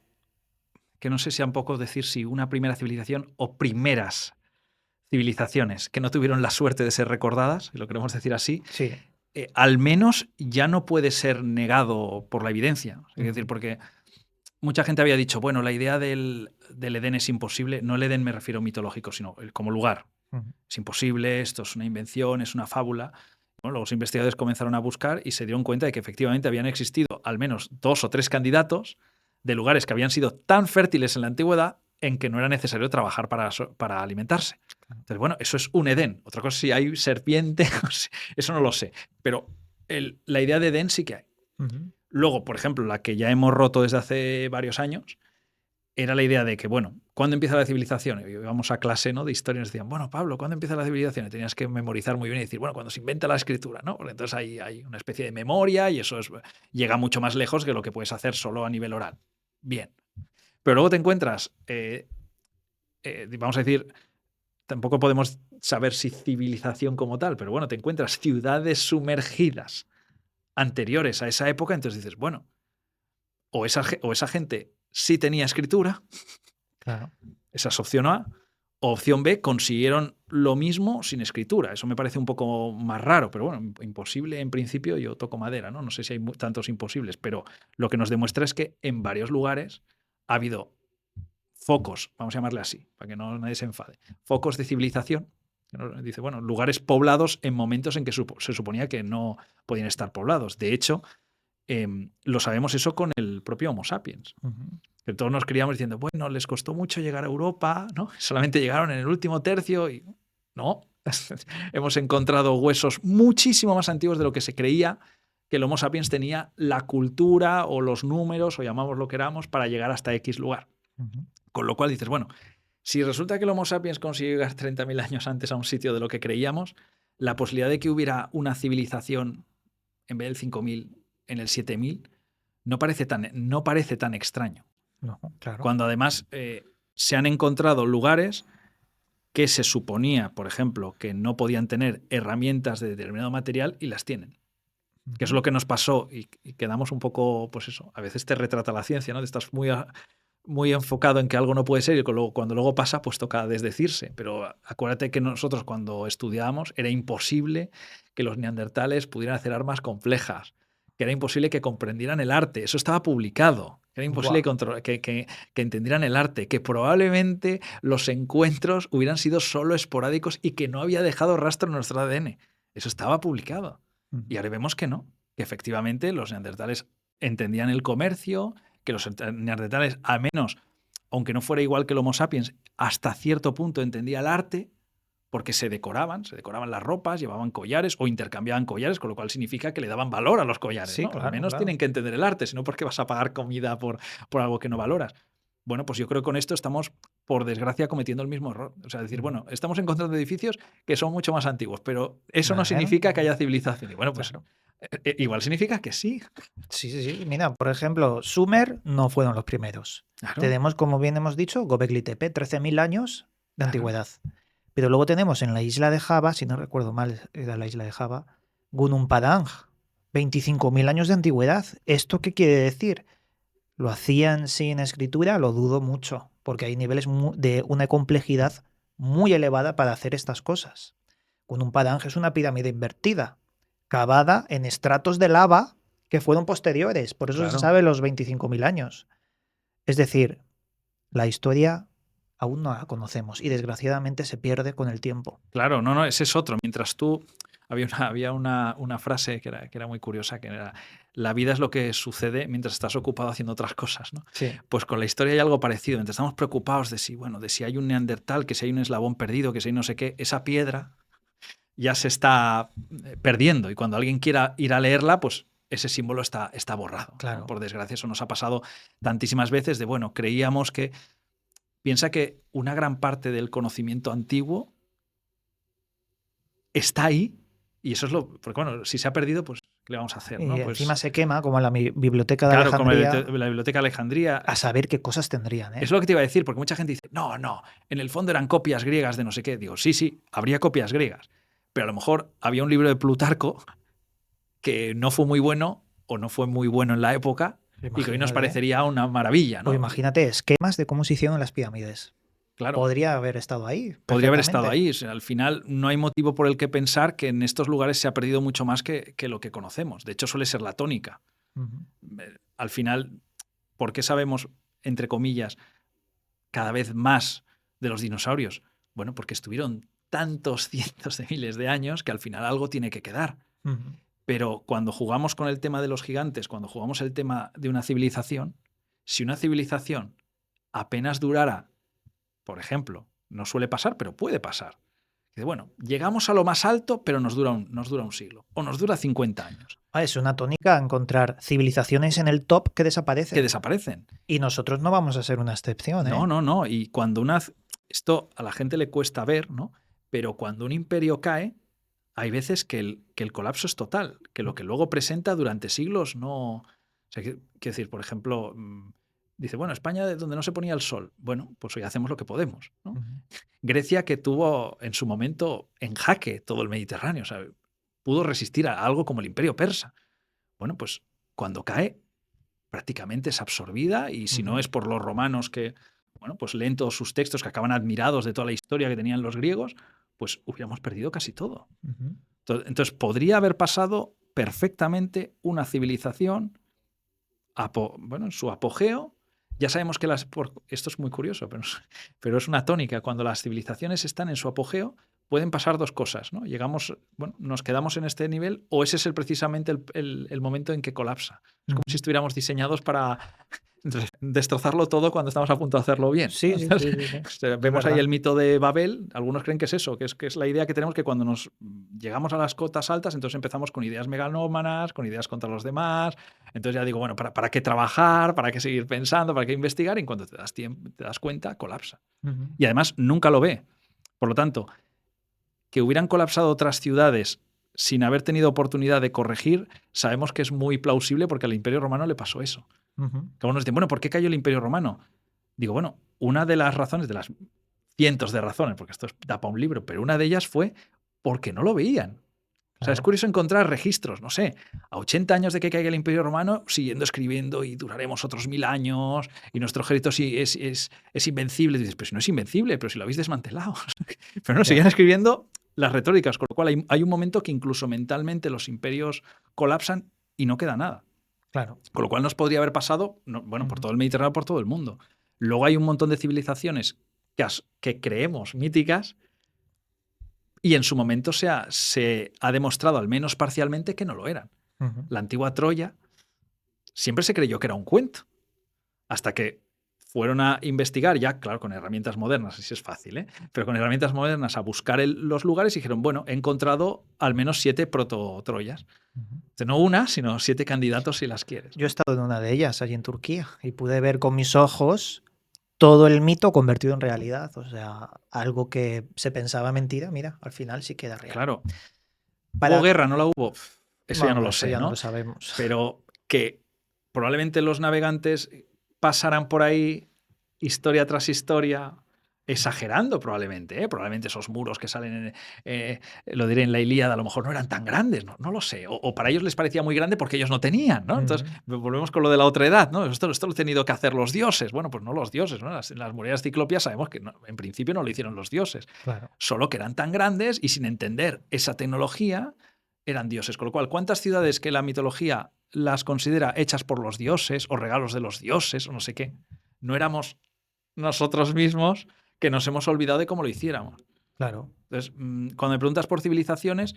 que no sé si un poco decir si una primera civilización o primeras civilizaciones que no tuvieron la suerte de ser recordadas, si lo queremos decir así, Sí. al menos ya no puede ser negado por la evidencia. Es decir, porque mucha gente había dicho, bueno, la idea del Edén es imposible. No el Edén me refiero mitológico, sino como lugar. Es imposible, esto es una invención, es una fábula. Bueno, los investigadores comenzaron a buscar y se dieron cuenta de que efectivamente habían existido al menos 2 o 3 candidatos de lugares que habían sido tan fértiles en la antigüedad en que no era necesario trabajar para alimentarse. Entonces, bueno, eso es un Edén. Otra cosa, si hay serpiente, eso no lo sé. Pero la idea de Edén sí que hay. Luego, por ejemplo, la que ya hemos roto desde hace varios años, era la idea de que, bueno, ¿cuándo empieza la civilización? Y íbamos a clase, ¿no?, de historia y nos decían, bueno, Pablo, ¿cuándo empieza la civilización? Y tenías que memorizar muy bien y decir, bueno, cuando se inventa la escritura, ¿no? Porque entonces hay una especie de memoria y eso llega mucho más lejos que lo que puedes hacer solo a nivel oral. Bien. Pero luego te encuentras, vamos a decir, tampoco podemos saber si civilización como tal, pero bueno, te encuentras ciudades sumergidas anteriores a esa época, entonces dices, bueno, o esa gente sí tenía escritura, Claro. esa es opción A, o opción B, consiguieron lo mismo sin escritura. Eso me parece un poco más raro, pero bueno, imposible en principio, yo toco madera, ¿no? No sé si hay tantos imposibles, pero lo que nos demuestra es que en varios lugares ha habido focos, vamos a llamarle así, para que nadie se enfade, focos de civilización. Dice, bueno, lugares poblados en momentos en que se suponía que no podían estar poblados. De hecho, lo sabemos eso con el propio Homo sapiens. Que todos nos criamos diciendo, bueno, les costó mucho llegar a Europa, ¿no? Solamente llegaron en el último tercio y no. Hemos encontrado huesos muchísimo más antiguos de lo que se creía que el Homo sapiens tenía la cultura o los números, o llamamos lo que queramos, para llegar hasta X lugar. Con lo cual dices, bueno, si resulta que el Homo sapiens consiguió llegar 30.000 años antes a un sitio de lo que creíamos, la posibilidad de que hubiera una civilización en vez del 5.000 en el 7.000 no parece tan extraño. No, claro. Cuando además se han encontrado lugares que se suponía, por ejemplo, que no podían tener herramientas de determinado material y las tienen. Que es lo que nos pasó y quedamos un poco, pues eso, a veces te retrata la ciencia, ¿no? Estás muy enfocado en que algo no puede ser y cuando luego pasa, pues toca desdecirse. Pero acuérdate que nosotros cuando estudiábamos era imposible que los neandertales pudieran hacer armas complejas, que era imposible que comprendieran el arte. Eso estaba publicado. Era imposible que entendieran el arte, que probablemente los encuentros hubieran sido solo esporádicos y que no había dejado rastro en nuestro ADN. Eso estaba publicado. Y ahora vemos que no, que efectivamente los neandertales entendían el comercio, que los neandertales, al menos, aunque no fuera igual que el Homo sapiens, hasta cierto punto entendía el arte, porque se decoraban las ropas, llevaban collares o intercambiaban collares, con lo cual significa que le daban valor a los collares. Sí, ¿no? claro, Al menos claro. tienen que entender el arte, sino porque vas a pagar comida por algo que no valoras. Bueno, pues yo creo que con esto estamos, por desgracia, cometiendo el mismo error. O sea, decir, bueno, estamos encontrando edificios que son mucho más antiguos, pero eso no significa que haya civilización. Y bueno, pues Claro. igual significa que sí. Sí. Mira, por ejemplo, Sumer no fueron los primeros. Claro. Tenemos, como bien hemos dicho, Göbekli Tepe, 13.000 años de antigüedad. Pero luego tenemos en la isla de Java, si no recuerdo mal, era la isla de Java, Gunung Padang, 25.000 años de antigüedad. ¿Esto qué quiere decir? ¿Lo hacían sin escritura? Lo dudo mucho, porque hay niveles de una complejidad muy elevada para hacer estas cosas. Gunung Padang es una pirámide invertida, cavada en estratos de lava que fueron posteriores, por eso se sabe los 25.000 años. Es decir, la historia aún no la conocemos y desgraciadamente se pierde con el tiempo. Claro, no, ese es otro. Mientras tú, había una frase que era muy curiosa, que era, la vida es lo que sucede mientras estás ocupado haciendo otras cosas, ¿no? Sí. Pues con la historia hay algo parecido. Mientras estamos preocupados de si hay un neandertal, que si hay un eslabón perdido, que si hay no sé qué, esa piedra ya se está perdiendo. Y cuando alguien quiera ir a leerla, pues ese símbolo está borrado. Claro. ¿no? Por desgracia, eso nos ha pasado tantísimas veces de, bueno, creíamos que... Piensa que una gran parte del conocimiento antiguo está ahí, y eso es porque bueno, si se ha perdido, pues le vamos a hacer? Y ¿No? Pues, encima se quema, como en la biblioteca de claro, como Alejandría, la biblioteca de Alejandría. a saber qué cosas tendrían, ¿eh? Es lo que te iba a decir, porque mucha gente dice, no, en el fondo eran copias griegas de no sé qué. Digo, sí, habría copias griegas, pero a lo mejor había un libro de Plutarco que no fue muy bueno o no fue muy bueno en la época y que hoy nos Imagínate. parecería una maravilla, O ¿no? imagínate esquemas de cómo se hicieron las pirámides. Claro, Podría haber estado ahí. podría haber estado Perfectamente. ahí. O sea, al final no hay motivo por el que pensar que en estos lugares se ha perdido mucho más que lo que conocemos. De hecho, suele ser la tónica. Ujú. Al final, ¿por qué sabemos, entre comillas, cada vez más de los dinosaurios? Bueno, porque estuvieron tantos cientos de miles de años que al final algo tiene que quedar. Ujú. Pero cuando jugamos con el tema de los gigantes, cuando jugamos el tema de una civilización, si una civilización apenas durara, por ejemplo, no suele pasar, pero puede pasar. Que, bueno, llegamos a lo más alto, pero nos dura un siglo. O nos dura 50 años. Es una tónica encontrar civilizaciones en el top que desaparecen. Que desaparecen. Y nosotros no vamos a ser una excepción, ¿eh? No. Y cuando esto a la gente le cuesta ver, ¿no? Pero cuando un imperio cae, hay veces que el colapso es total, que lo que luego presenta durante siglos no... O sea, quiero decir, por ejemplo, dice, bueno, España donde no se ponía el sol. Bueno, pues hoy hacemos lo que podemos, ¿no? Ujú. Grecia, que tuvo en su momento en jaque todo el Mediterráneo, o sea, pudo resistir a algo como el Imperio Persa. Bueno, pues cuando cae, prácticamente es absorbida, y si no es por los romanos que, bueno, pues leen todos sus textos, que acaban admirados de toda la historia que tenían los griegos, pues hubiéramos perdido casi todo. Ujú. Entonces podría haber pasado perfectamente una civilización en su apogeo. Ya sabemos que esto es muy curioso, pero es una tónica. Cuando las civilizaciones están en su apogeo, pueden pasar dos cosas, ¿no? Nos quedamos en este nivel, o ese es precisamente el momento en que colapsa. Es como si estuviéramos diseñados para destrozarlo todo cuando estamos a punto de hacerlo bien. Sí. Vemos ahí verdad. el mito de Babel. Algunos creen que es eso, que es la idea que tenemos, que cuando nos llegamos a las cotas altas, entonces empezamos con ideas megalómanas, con ideas contra los demás. Entonces ya digo, bueno, ¿para qué trabajar? ¿Para qué seguir pensando? ¿Para qué investigar? Y en cuanto te das cuenta, colapsa. Ujú. Y además nunca lo ve. Por lo tanto, que hubieran colapsado otras ciudades sin haber tenido oportunidad de corregir, sabemos que es muy plausible, porque al Imperio Romano le pasó eso. Ujú. Que algunos dicen, bueno, ¿por qué cayó el Imperio Romano? Digo, bueno, una de las razones, de las cientos de razones, porque esto da para un libro, pero una de ellas fue porque no lo veían. O sea, es Claro. curioso encontrar registros, no sé, a 80 años de que caiga el Imperio Romano, siguiendo escribiendo y duraremos otros 1000 años y nuestro ejército es invencible. Y dices, pero si no es invencible, pero si lo habéis desmantelado. Pero no, seguían escribiendo las retóricas, con lo cual hay un momento que incluso mentalmente los imperios colapsan y no queda nada. Claro. Con lo cual nos podría haber pasado, por todo el Mediterráneo, por todo el mundo. Luego hay un montón de civilizaciones que creemos míticas, y en su momento se ha demostrado, al menos parcialmente, que no lo eran. Ujú. La antigua Troya siempre se creyó que era un cuento, hasta que fueron a investigar, ya claro, con herramientas modernas, así es fácil, ¿eh? Pero con herramientas modernas, a buscar los lugares, y dijeron, bueno, he encontrado al menos 7 proto-Troyas. Ujú. No una, sino 7 candidatos si las quieres. Yo he estado en una de ellas, allí en Turquía, y pude ver con mis ojos todo el mito convertido en realidad. O sea, algo que se pensaba mentira, mira, al final sí queda real. Claro. Para- ¿Hubo guerra? ¿No la hubo? Eso ya no Vamos, lo eso sé, ya no ¿no? lo sabemos. Pero que probablemente los navegantes pasarán por ahí historia tras historia, exagerando probablemente, ¿eh? Probablemente esos muros que salen, lo diré, en la Ilíada, a lo mejor no eran tan grandes, no lo sé. O para ellos les parecía muy grande porque ellos no tenían, ¿no? Entonces volvemos con lo de la otra edad, ¿no? Esto lo han tenido que hacer los dioses. Bueno, pues no los dioses, ¿no? Las murallas ciclopias sabemos que en principio no lo hicieron los dioses. Claro. Solo que eran tan grandes y, sin entender esa tecnología, eran dioses. Con lo cual, ¿cuántas ciudades que la mitología las considera hechas por los dioses o regalos de los dioses o no sé qué, no éramos nosotros mismos, que nos hemos olvidado de cómo lo hiciéramos? Claro. Entonces, cuando me preguntas por civilizaciones,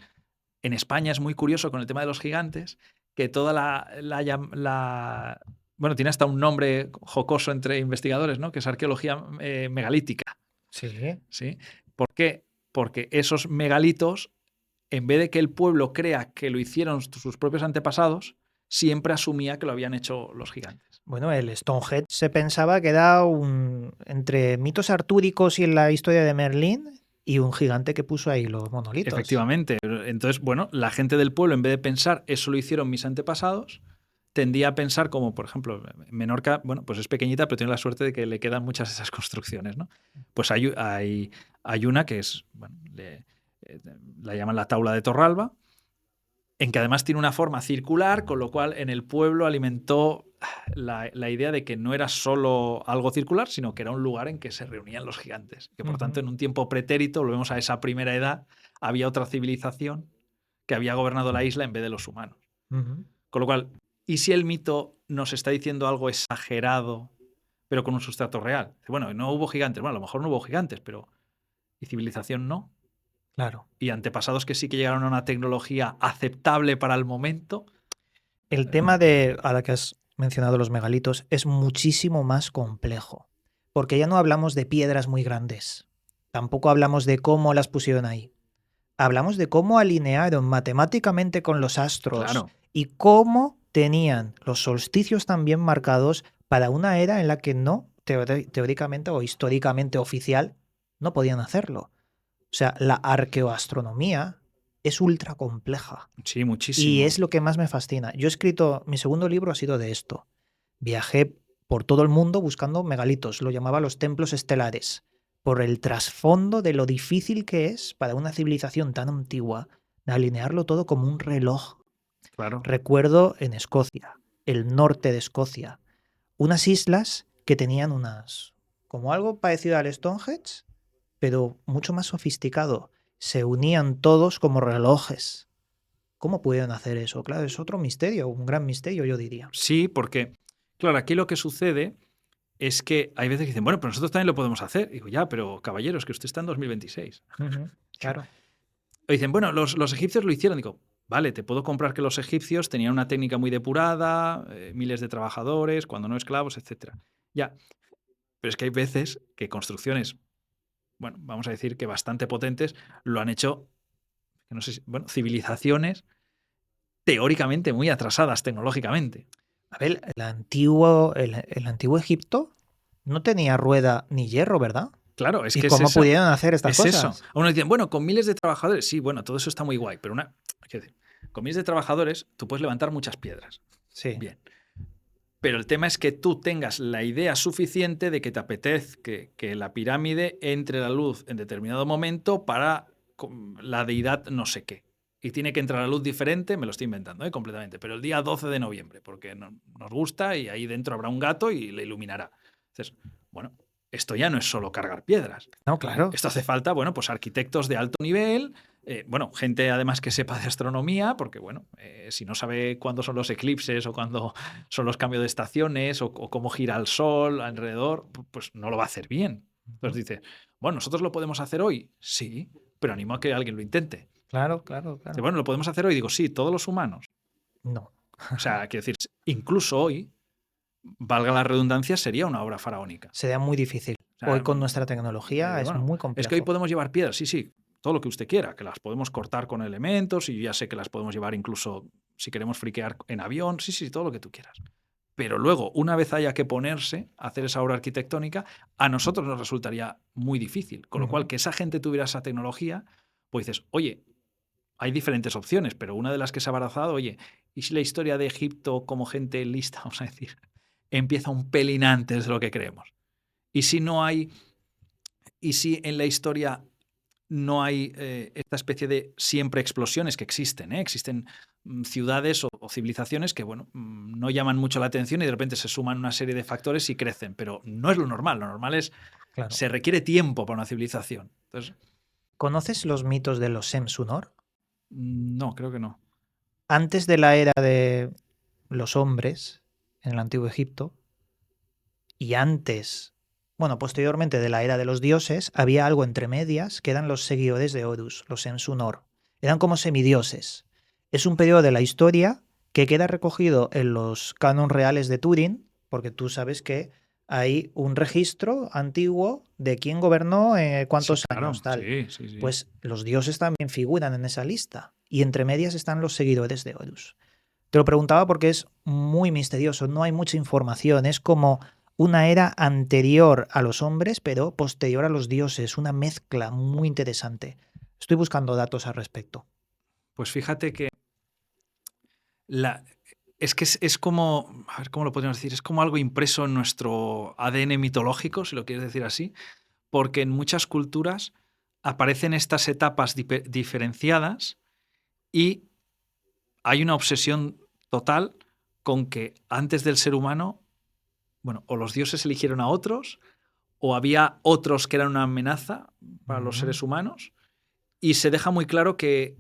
en España es muy curioso con el tema de los gigantes, que toda bueno, tiene hasta un nombre jocoso entre investigadores, ¿no? Que es arqueología megalítica. Sí. ¿Sí? ¿Por qué? Porque esos megalitos, en vez de que el pueblo crea que lo hicieron sus propios antepasados, siempre asumía que lo habían hecho los gigantes. Bueno, el Stonehenge se pensaba que era entre mitos artúricos y en la historia de Merlín, y un gigante que puso ahí los monolitos. Efectivamente. Entonces, bueno, la gente del pueblo, en vez de pensar eso lo hicieron mis antepasados, tendía a pensar como, por ejemplo, Menorca, bueno, pues es pequeñita, pero tiene la suerte de que le quedan muchas de esas construcciones, ¿no? Pues hay una que es, bueno, la llaman la Taula de Torralba, en que además tiene una forma circular, con lo cual en el pueblo alimentó la idea de que no era solo algo circular, sino que era un lugar en que se reunían los gigantes. Que por tanto, en un tiempo pretérito, volvemos a esa primera edad, había otra civilización que había gobernado la isla en vez de los humanos. Con lo cual, ¿y si el mito nos está diciendo algo exagerado, pero con un sustrato real? Bueno, no hubo gigantes. Bueno, a lo mejor no hubo gigantes, pero ¿y civilización no? Claro. Y antepasados que sí que llegaron a una tecnología aceptable para el momento. El tema de, a la que has mencionado los megalitos, es muchísimo más complejo. Porque ya no hablamos de piedras muy grandes. Tampoco hablamos de cómo las pusieron ahí. Hablamos de cómo alinearon matemáticamente con los astros Claro. y cómo tenían los solsticios también marcados para una era en la que no, teóricamente o históricamente oficial, no podían hacerlo. O sea, la arqueoastronomía es ultra compleja. Sí, muchísimo. Y es lo que más me fascina. Yo he escrito, mi segundo libro ha sido de esto. Viajé por todo el mundo buscando megalitos, lo llamaba los templos estelares, por el trasfondo de lo difícil que es para una civilización tan antigua de alinearlo todo como un reloj. Claro. Recuerdo en Escocia, el norte de Escocia, unas islas que tenían como algo parecido al Stonehenge, pero mucho más sofisticado. Se unían todos como relojes. ¿Cómo pudieron hacer eso? Claro, es otro misterio, un gran misterio, yo diría. Sí, porque, claro, aquí lo que sucede es que hay veces que dicen, bueno, pero nosotros también lo podemos hacer. Y digo, ya, pero caballeros, que usted está en 2026. Claro. O dicen, bueno, los egipcios lo hicieron. Digo, vale, te puedo comprar que los egipcios tenían una técnica muy depurada, miles de trabajadores, cuando no esclavos, etc. Ya, pero es que hay veces que construcciones, bueno, vamos a decir que bastante potentes, lo han hecho, no sé si, bueno, civilizaciones teóricamente muy atrasadas tecnológicamente. A ver, el antiguo Egipto no tenía rueda ni hierro, ¿verdad? Claro, es ¿Y que cómo es eso. pudieron hacer estas Es cosas? eso. Uno dice, bueno, con miles de trabajadores, sí, bueno, todo eso está muy guay, pero quiero decir, con miles de trabajadores tú puedes levantar muchas piedras. Sí. Bien. Pero el tema es que tú tengas la idea suficiente de que te apetezca que la pirámide entre la luz en determinado momento para la deidad no sé qué. Y tiene que entrar la luz diferente, me lo estoy inventando completamente, pero el día 12 de noviembre, porque nos gusta y ahí dentro habrá un gato y le iluminará. Entonces, bueno, esto ya no es solo cargar piedras. No, claro. Esto hace falta, bueno, pues arquitectos de alto nivel, bueno, gente además que sepa de astronomía, porque bueno, si no sabe cuándo son los eclipses o cuándo son los cambios de estaciones o cómo gira el sol alrededor, pues no lo va a hacer bien. Entonces dice, bueno, ¿nosotros lo podemos hacer hoy? Sí, pero animo a que alguien lo intente. Claro, claro, claro. Dice, bueno, ¿lo podemos hacer hoy? Digo, sí, todos los humanos. No. O sea, quiero decir, incluso hoy, valga la redundancia, sería una obra faraónica. Sería muy difícil. O sea, Hoy con nuestra tecnología es bueno, muy complejo. es que hoy podemos llevar piedras, sí, todo lo que usted quiera, que las podemos cortar con elementos y ya sé que las podemos llevar incluso si queremos friquear en avión, sí, todo lo que tú quieras. Pero luego, una vez haya que ponerse a hacer esa obra arquitectónica, a nosotros nos resultaría muy difícil. Con lo cual, que esa gente tuviera esa tecnología, pues dices, oye, hay diferentes opciones, pero una de las que se ha abrazado, oye, ¿y si la historia de Egipto como gente lista, vamos a decir, empieza un pelín antes de lo que creemos? ¿Y si no hay, y si en la historia no hay esta especie de siempre explosiones que existen? Existen ciudades o civilizaciones que, bueno, no llaman mucho la atención y de repente se suman una serie de factores y crecen, pero no es lo normal. Lo normal es, Claro. se requiere tiempo para una civilización. Entonces, ¿Conoces los mitos de los Sem-Sunor? no, creo que no. Antes de la era de los hombres en el antiguo Egipto y antes, bueno, posteriormente de la era de los dioses, había algo entre medias que eran los seguidores de Horus, los Sem-Sunor. Eran como semidioses. Es un periodo de la historia que queda recogido en los cánones reales de Turín, porque tú sabes que hay un registro antiguo de quién gobernó cuántos Sí, claro, años, tal. Sí. Pues los dioses también figuran en esa lista. Y entre medias están los seguidores de Horus. Te lo preguntaba porque es muy misterioso, no hay mucha información. Es como una era anterior a los hombres, pero posterior a los dioses, una mezcla muy interesante. Estoy buscando datos al respecto. Pues fíjate que la, es como, a ver, ¿cómo lo podríamos decir? Es como algo impreso en nuestro ADN mitológico, si lo quieres decir así, porque en muchas culturas aparecen estas etapas diferenciadas y hay una obsesión total con que antes del ser humano, bueno, o los dioses eligieron a otros, o había otros que eran una amenaza para los seres humanos, y se deja muy claro que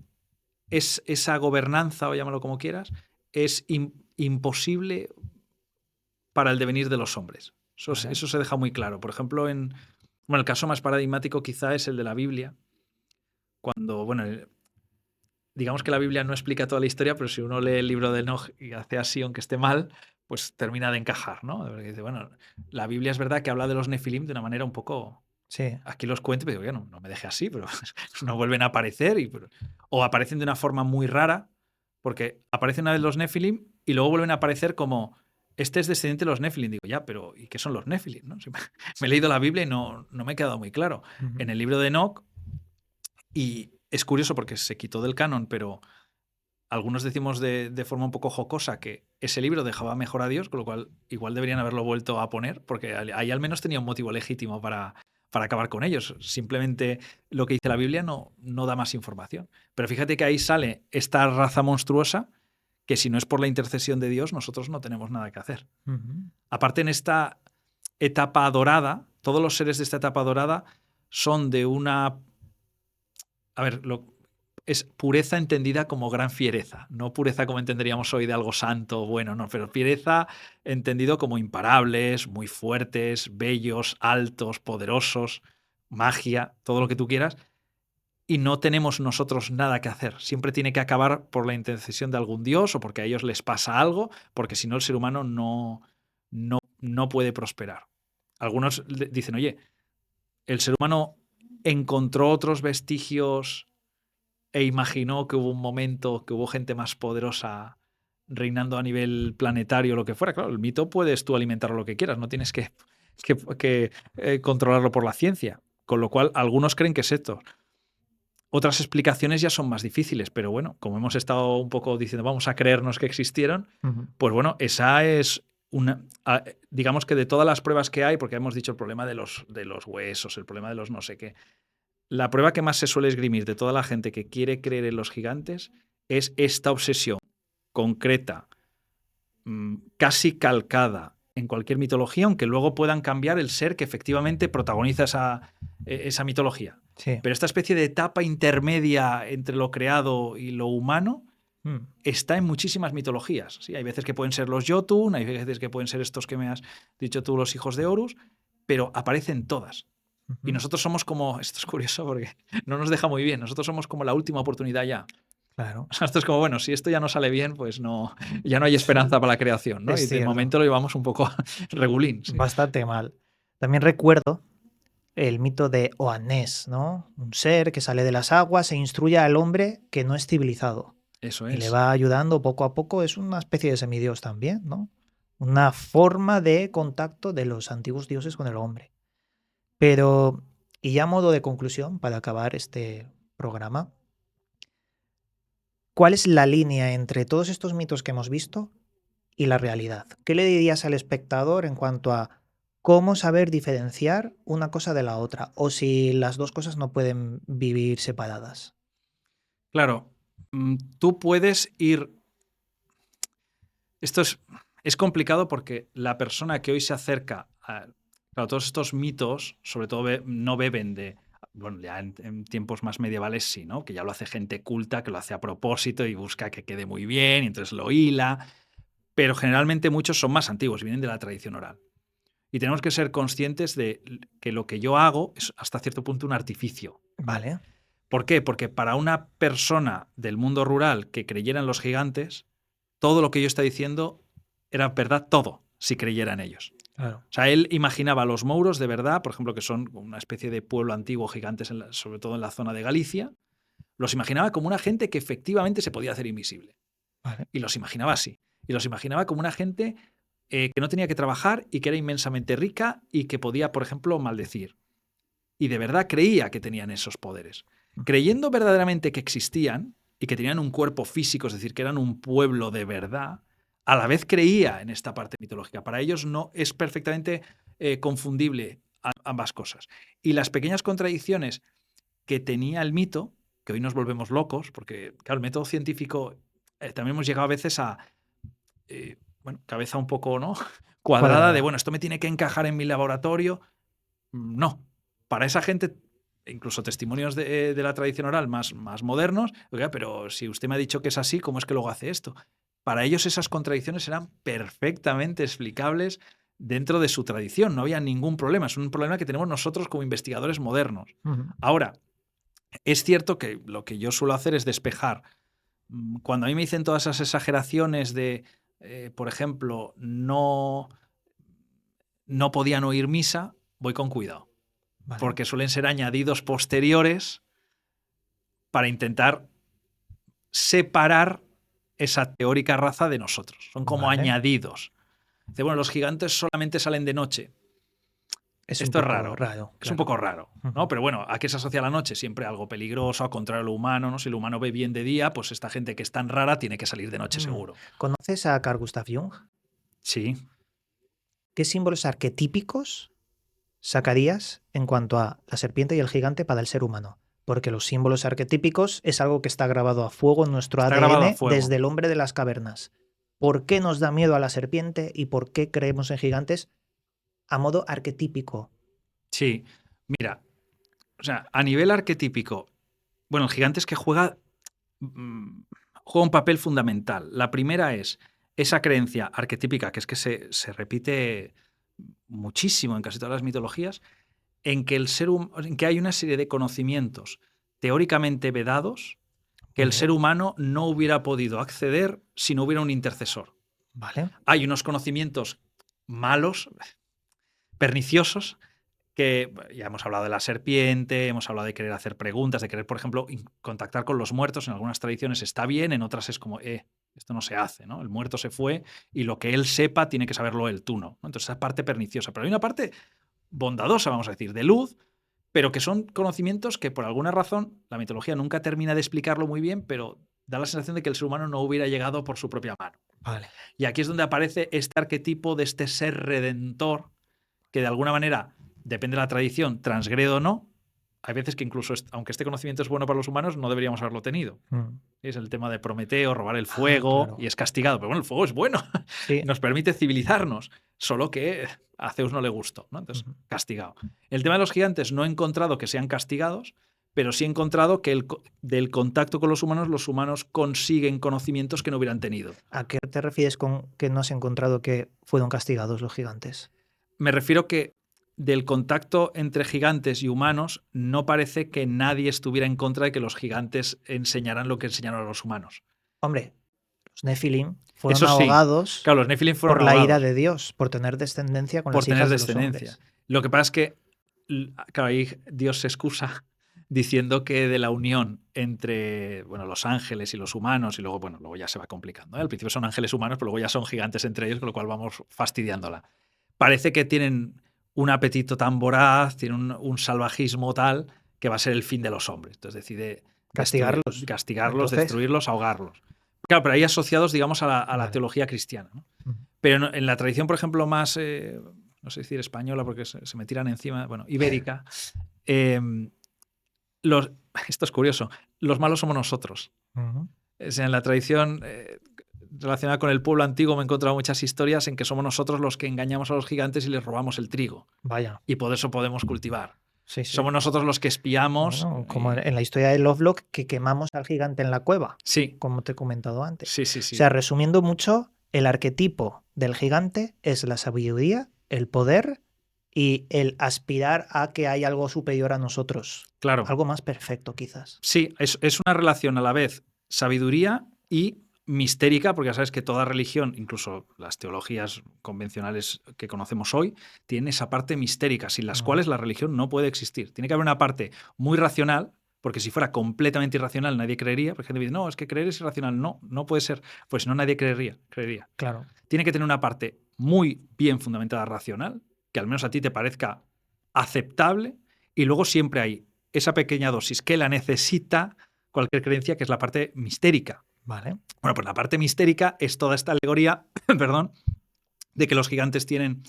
esa gobernanza, o llámalo como quieras, es imposible para el devenir de los hombres. Vale. Eso se deja muy claro. Por ejemplo, bueno, el caso más paradigmático quizá es el de la Biblia, cuando, bueno, digamos que la Biblia no explica toda la historia, pero si uno lee el libro de Enoch y hace así, aunque esté mal, pues termina de encajar, ¿no? Porque dice, bueno, la Biblia es verdad que habla de los Nefilim de una manera un poco... Sí. Aquí los cuento y digo, no me deje así, pero no vuelven a aparecer. O aparecen de una forma muy rara, porque aparecen una vez los Nefilim y luego vuelven a aparecer como, este es descendiente de los Nefilim. Digo, ya, pero ¿y qué son los Nefilim? ¿No? Me he leído la Biblia y no me ha quedado muy claro. En el libro de Enoch, y es curioso porque se quitó del canon, pero algunos decimos de forma un poco jocosa que ese libro dejaba mejor a Dios, con lo cual igual deberían haberlo vuelto a poner, porque ahí al menos tenía un motivo legítimo para acabar con ellos. Simplemente lo que dice la Biblia no da más información. Pero fíjate que ahí sale esta raza monstruosa que si no es por la intercesión de Dios, nosotros no tenemos nada que hacer. Aparte, en esta etapa dorada, todos los seres de esta etapa dorada son de una... A ver, es pureza entendida como gran fiereza, no pureza como entenderíamos hoy de algo santo, bueno, no, pero fiereza entendido como imparables, muy fuertes, bellos, altos, poderosos, magia, todo lo que tú quieras, y no tenemos nosotros nada que hacer. Siempre tiene que acabar por la intercesión de algún dios o porque a ellos les pasa algo, porque si no el ser humano no puede prosperar. Algunos dicen, oye, el ser humano encontró otros vestigios e imaginó que hubo un momento que hubo gente más poderosa reinando a nivel planetario o lo que fuera. Claro, el mito puedes tú alimentarlo lo que quieras, no tienes que controlarlo por la ciencia. Con lo cual, algunos creen que es esto. Otras explicaciones ya son más difíciles, pero bueno, como hemos estado un poco diciendo, vamos a creernos que existieron, pues bueno, esa es una... Digamos que de todas las pruebas que hay, porque hemos dicho el problema de los huesos, el problema de los no sé qué, la prueba que más se suele esgrimir de toda la gente que quiere creer en los gigantes es esta obsesión concreta, casi calcada en cualquier mitología, aunque luego puedan cambiar el ser que efectivamente protagoniza esa mitología. Sí. Pero esta especie de etapa intermedia entre lo creado y lo humano está en muchísimas mitologías. ¿Sí? Hay veces que pueden ser los Jotun, hay veces que pueden ser estos que me has dicho tú, los hijos de Horus, pero aparecen todas. Y nosotros somos como, esto es curioso porque no nos deja muy bien, nosotros somos como la última oportunidad ya. Claro. O sea, esto es como, bueno, si esto ya no sale bien, pues ya no hay esperanza para la creación, ¿no? Es Y de cierto. momento lo llevamos un poco regulín. ¿Sí? Bastante mal. También recuerdo el mito de Oannes, ¿no? Un ser que sale de las aguas e instruye al hombre que no es civilizado. Eso Y le es. va ayudando poco a poco. Es una especie de semidios también, ¿no? Una forma de contacto de los antiguos dioses con el hombre. Pero, y ya a modo de conclusión, para acabar este programa, ¿cuál es la línea entre todos estos mitos que hemos visto y la realidad? ¿Qué le dirías al espectador en cuanto a cómo saber diferenciar una cosa de la otra? O si las dos cosas no pueden vivir separadas. Claro, tú puedes ir... Esto es complicado porque la persona que hoy se acerca a... Claro, todos estos mitos, sobre todo no beben de... Bueno, ya en tiempos más medievales sí, ¿no? Que ya lo hace gente culta, que lo hace a propósito y busca que quede muy bien, y entonces lo hila. Pero generalmente muchos son más antiguos, vienen de la tradición oral. Y tenemos que ser conscientes de que lo que yo hago es hasta cierto punto un artificio. Vale. ¿Por qué? Porque para una persona del mundo rural que creyera en los gigantes, todo lo que yo estoy diciendo era verdad, todo, si creyera en ellos. Claro. O sea, él imaginaba a los mouros de verdad, por ejemplo, que son una especie de pueblo antiguo gigantes, sobre todo en la zona de Galicia, los imaginaba como una gente que efectivamente se podía hacer invisible. Vale. Y los imaginaba así. Y los imaginaba como una gente que no tenía que trabajar y que era inmensamente rica y que podía, por ejemplo, maldecir. Y de verdad creía que tenían esos poderes. Creyendo verdaderamente que existían y que tenían un cuerpo físico, es decir, que eran un pueblo de verdad, a la vez creía en esta parte mitológica. Para ellos no es perfectamente confundible ambas cosas. Y las pequeñas contradicciones que tenía el mito, que hoy nos volvemos locos, porque claro, el método científico también hemos llegado a veces a cabeza un poco, ¿no? Cuadrada de, bueno, esto me tiene que encajar en mi laboratorio. No. Para esa gente, incluso testimonios de la tradición oral más modernos, oiga, pero si usted me ha dicho que es así, ¿cómo es que luego hace esto? Para ellos esas contradicciones eran perfectamente explicables dentro de su tradición. No había ningún problema. Es un problema que tenemos nosotros como investigadores modernos. Ahora, es cierto que lo que yo suelo hacer es despejar. Cuando a mí me dicen todas esas exageraciones de, por ejemplo, no podían oír misa, voy con cuidado. Vale. Porque suelen ser añadidos posteriores para intentar separar esa teórica raza de nosotros. Son como añadidos. Dice, bueno, los gigantes solamente salen de noche. Esto es raro. Es un poco raro, ¿no? Pero bueno, ¿a qué se asocia la noche? Siempre algo peligroso, a contrario a lo humano, ¿no? Si el humano ve bien de día, pues esta gente que es tan rara tiene que salir de noche seguro. ¿Conoces a Carl Gustav Jung? Sí. ¿Qué símbolos arquetípicos sacarías en cuanto a la serpiente y el gigante para el ser humano? Porque los símbolos arquetípicos es algo que está grabado a fuego en nuestro ADN desde el hombre de las cavernas. ¿Por qué nos da miedo a la serpiente y por qué creemos en gigantes a modo arquetípico? Sí, mira, o sea, a nivel arquetípico, bueno, el gigante es que juega un papel fundamental. La primera es esa creencia arquetípica, que es que se repite muchísimo en casi todas las mitologías, en que en que hay una serie de conocimientos teóricamente vedados que el ser humano no hubiera podido acceder si no hubiera un intercesor. Vale. Hay unos conocimientos malos, perniciosos, que ya hemos hablado de la serpiente, hemos hablado de querer hacer preguntas, de querer, por ejemplo, contactar con los muertos. En algunas tradiciones está bien, en otras es como, esto no se hace, ¿no? El muerto se fue y lo que él sepa tiene que saberlo él, tú no. Entonces, esa parte perniciosa. Pero hay una parte bondadosa, vamos a decir, de luz, pero que son conocimientos que por alguna razón la mitología nunca termina de explicarlo muy bien, pero da la sensación de que el ser humano no hubiera llegado por su propia mano. Vale. Y aquí es donde aparece este arquetipo de este ser redentor que de alguna manera, depende de la tradición, transgrede o no. Hay veces que incluso, aunque este conocimiento es bueno para los humanos, no deberíamos haberlo tenido. Es el tema de Prometeo, robar el fuego, claro. Y es castigado. Pero bueno, el fuego es bueno. Sí. Nos permite civilizarnos. Solo que a Zeus no le gustó, ¿no? Entonces, castigado. El tema de los gigantes no he encontrado que sean castigados, pero sí he encontrado que del contacto con los humanos consiguen conocimientos que no hubieran tenido. ¿A qué te refieres con que no has encontrado que fueron castigados los gigantes? Me refiero que del contacto entre gigantes y humanos no parece que nadie estuviera en contra de que los gigantes enseñaran lo que enseñaron a los humanos. Hombre, los Nefilim fueron ahogados, claro, los Nefilim fueron por ahogados, la ira de Dios, por tener descendencia con las hijas de los hombres. Lo que pasa es que, claro, ahí Dios se excusa diciendo que de la unión entre los ángeles y los humanos, y luego ya se va complicando, ¿eh? Al principio son ángeles humanos, pero luego ya son gigantes entre ellos, con lo cual vamos fastidiándola. Parece que tienen un apetito tan voraz, tienen un salvajismo tal que va a ser el fin de los hombres. Entonces decide castigarlos, destruirlos, ahogarlos. Claro, pero ahí asociados, digamos, a la teología cristiana, ¿no? Pero en la tradición, por ejemplo, más, no sé decir española porque se me tiran encima, ibérica, esto es curioso, los malos somos nosotros. En la tradición relacionada con el pueblo antiguo me he encontrado muchas historias en que somos nosotros los que engañamos a los gigantes y les robamos el trigo. Vaya. Y por eso podemos cultivar. Sí. Somos nosotros los que espiamos. Bueno, como en la historia de Lovelock, que quemamos al gigante en la cueva. Sí. Como te he comentado antes. Sí. O sea, resumiendo mucho, el arquetipo del gigante es la sabiduría, el poder y el aspirar a que hay algo superior a nosotros. Claro. Algo más perfecto, quizás. Sí, es una relación a la vez sabiduría y mistérica, porque ya sabes que toda religión, incluso las teologías convencionales que conocemos hoy, tienen esa parte mistérica, sin las cuales la religión no puede existir. Tiene que haber una parte muy racional, porque si fuera completamente irracional nadie creería. Porque gente dice, no, es que creer es irracional. No puede ser. Pues si no, nadie creería. Claro. Tiene que tener una parte muy bien fundamentada racional, que al menos a ti te parezca aceptable, y luego siempre hay esa pequeña dosis que la necesita cualquier creencia, que es la parte mistérica. Vale. Bueno, pues la parte mistérica es toda esta alegoría, perdón, de que los gigantes tienen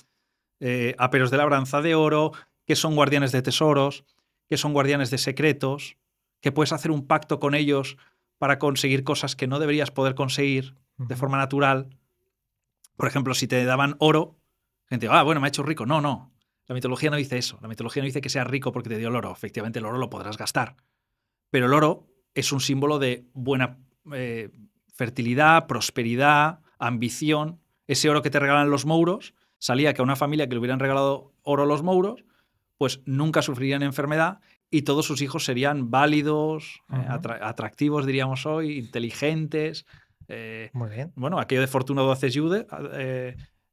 aperos de labranza de oro, que son guardianes de tesoros, que son guardianes de secretos, que puedes hacer un pacto con ellos para conseguir cosas que no deberías poder conseguir de forma natural. Por ejemplo, si te daban oro, gente, bueno, me ha hecho rico. No, no. La mitología no dice eso. La mitología no dice que seas rico porque te dio el oro. Efectivamente, el oro lo podrás gastar. Pero el oro es un símbolo de buena fertilidad, prosperidad, ambición. Ese oro que te regalan los mouros salía que a una familia que le hubieran regalado oro los mouros, pues nunca sufrirían enfermedad y todos sus hijos serían válidos, atractivos, diríamos hoy, inteligentes. Muy bien. Bueno, aquello de Fortuna Audaces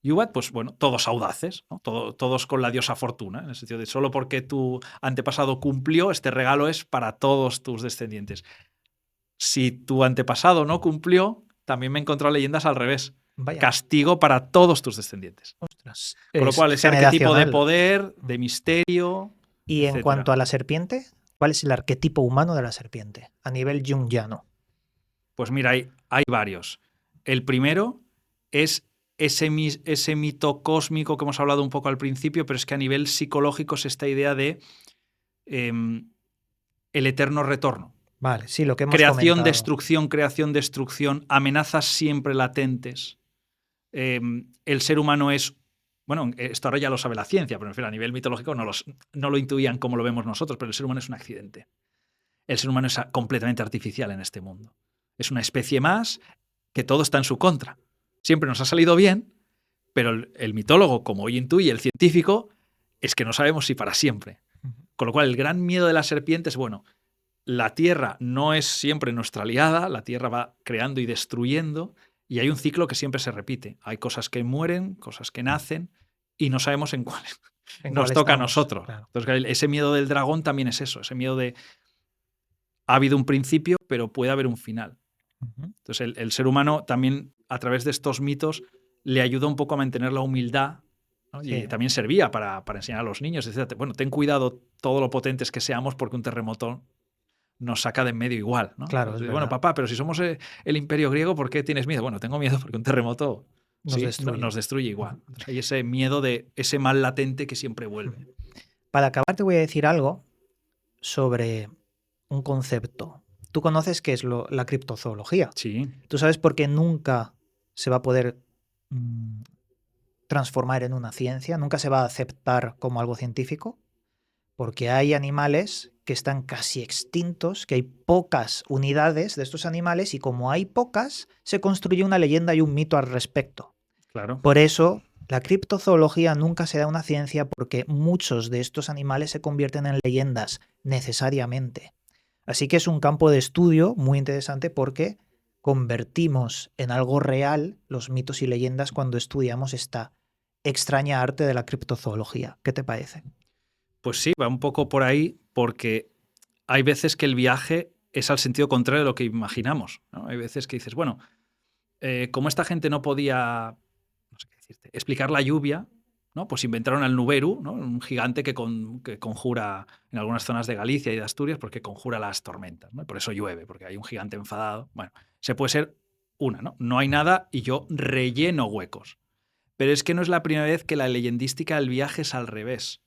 Juvat, pues bueno, todos audaces, ¿no? Todos con la diosa Fortuna, en el sentido de solo porque tu antepasado cumplió, este regalo es para todos tus descendientes. Si tu antepasado no cumplió, también me he encontrado leyendas al revés. Vaya. Castigo para todos tus descendientes. Ostras. Con lo cual, ese arquetipo de poder, de misterio. Y etcétera. En cuanto a la serpiente, ¿cuál es el arquetipo humano de la serpiente a nivel jungiano? Pues mira, hay varios. El primero es ese mito cósmico que hemos hablado un poco al principio, pero es que a nivel psicológico es esta idea de el eterno retorno. Vale, sí, lo que hemos creación, comentado. destrucción, amenazas siempre latentes. El ser humano es... Bueno, esto ahora ya lo sabe la ciencia, pero en fin, a nivel mitológico no lo intuían como lo vemos nosotros, pero el ser humano es un accidente. El ser humano es completamente artificial en este mundo. Es una especie más que todo está en su contra. Siempre nos ha salido bien, pero el mitólogo, como hoy intuye el científico, es que no sabemos si para siempre. Con lo cual, el gran miedo de la serpiente es, bueno, la Tierra no es siempre nuestra aliada, la Tierra va creando y destruyendo, y hay un ciclo que siempre se repite. Hay cosas que mueren, cosas que nacen, y no sabemos en cuál nos toca a nosotros. Claro. Entonces, ese miedo del dragón también es eso, ese miedo de ha habido un principio, pero puede haber un final. Entonces, el ser humano también, a través de estos mitos, le ayuda un poco a mantener la humildad, ¿no? Sí. Y también servía para enseñar a los niños. Decir, bueno, ten cuidado todo lo potentes que seamos porque un terremoto nos saca de en medio igual, ¿no? Claro, Entonces, bueno, papá, pero si somos el imperio griego, ¿por qué tienes miedo? Bueno, tengo miedo porque un terremoto nos destruye igual. Entonces, hay ese miedo de ese mal latente que siempre vuelve. Para acabar te voy a decir algo sobre un concepto. Tú conoces qué es la criptozoología. Sí. ¿Tú sabes por qué nunca se va a poder transformar en una ciencia? ¿Nunca se va a aceptar como algo científico? Porque hay animales que están casi extintos, que hay pocas unidades de estos animales y como hay pocas, se construye una leyenda y un mito al respecto. Claro. Por eso, la criptozoología nunca será una ciencia porque muchos de estos animales se convierten en leyendas necesariamente. Así que es un campo de estudio muy interesante porque convertimos en algo real los mitos y leyendas cuando estudiamos esta extraña arte de la criptozoología. ¿Qué te parece? Pues sí, va un poco por ahí porque hay veces que el viaje es al sentido contrario de lo que imaginamos, ¿no? Hay veces que dices, bueno, como esta gente no podía, no sé qué decirte, explicar la lluvia, ¿no? Pues inventaron al Nuberu, ¿no? Un gigante que conjura en algunas zonas de Galicia y de Asturias porque conjura las tormentas, ¿no? Y por eso llueve, porque hay un gigante enfadado. Bueno, se puede ser una, ¿no? No hay nada y yo relleno huecos. Pero es que no es la primera vez que la leyendística del viaje es al revés.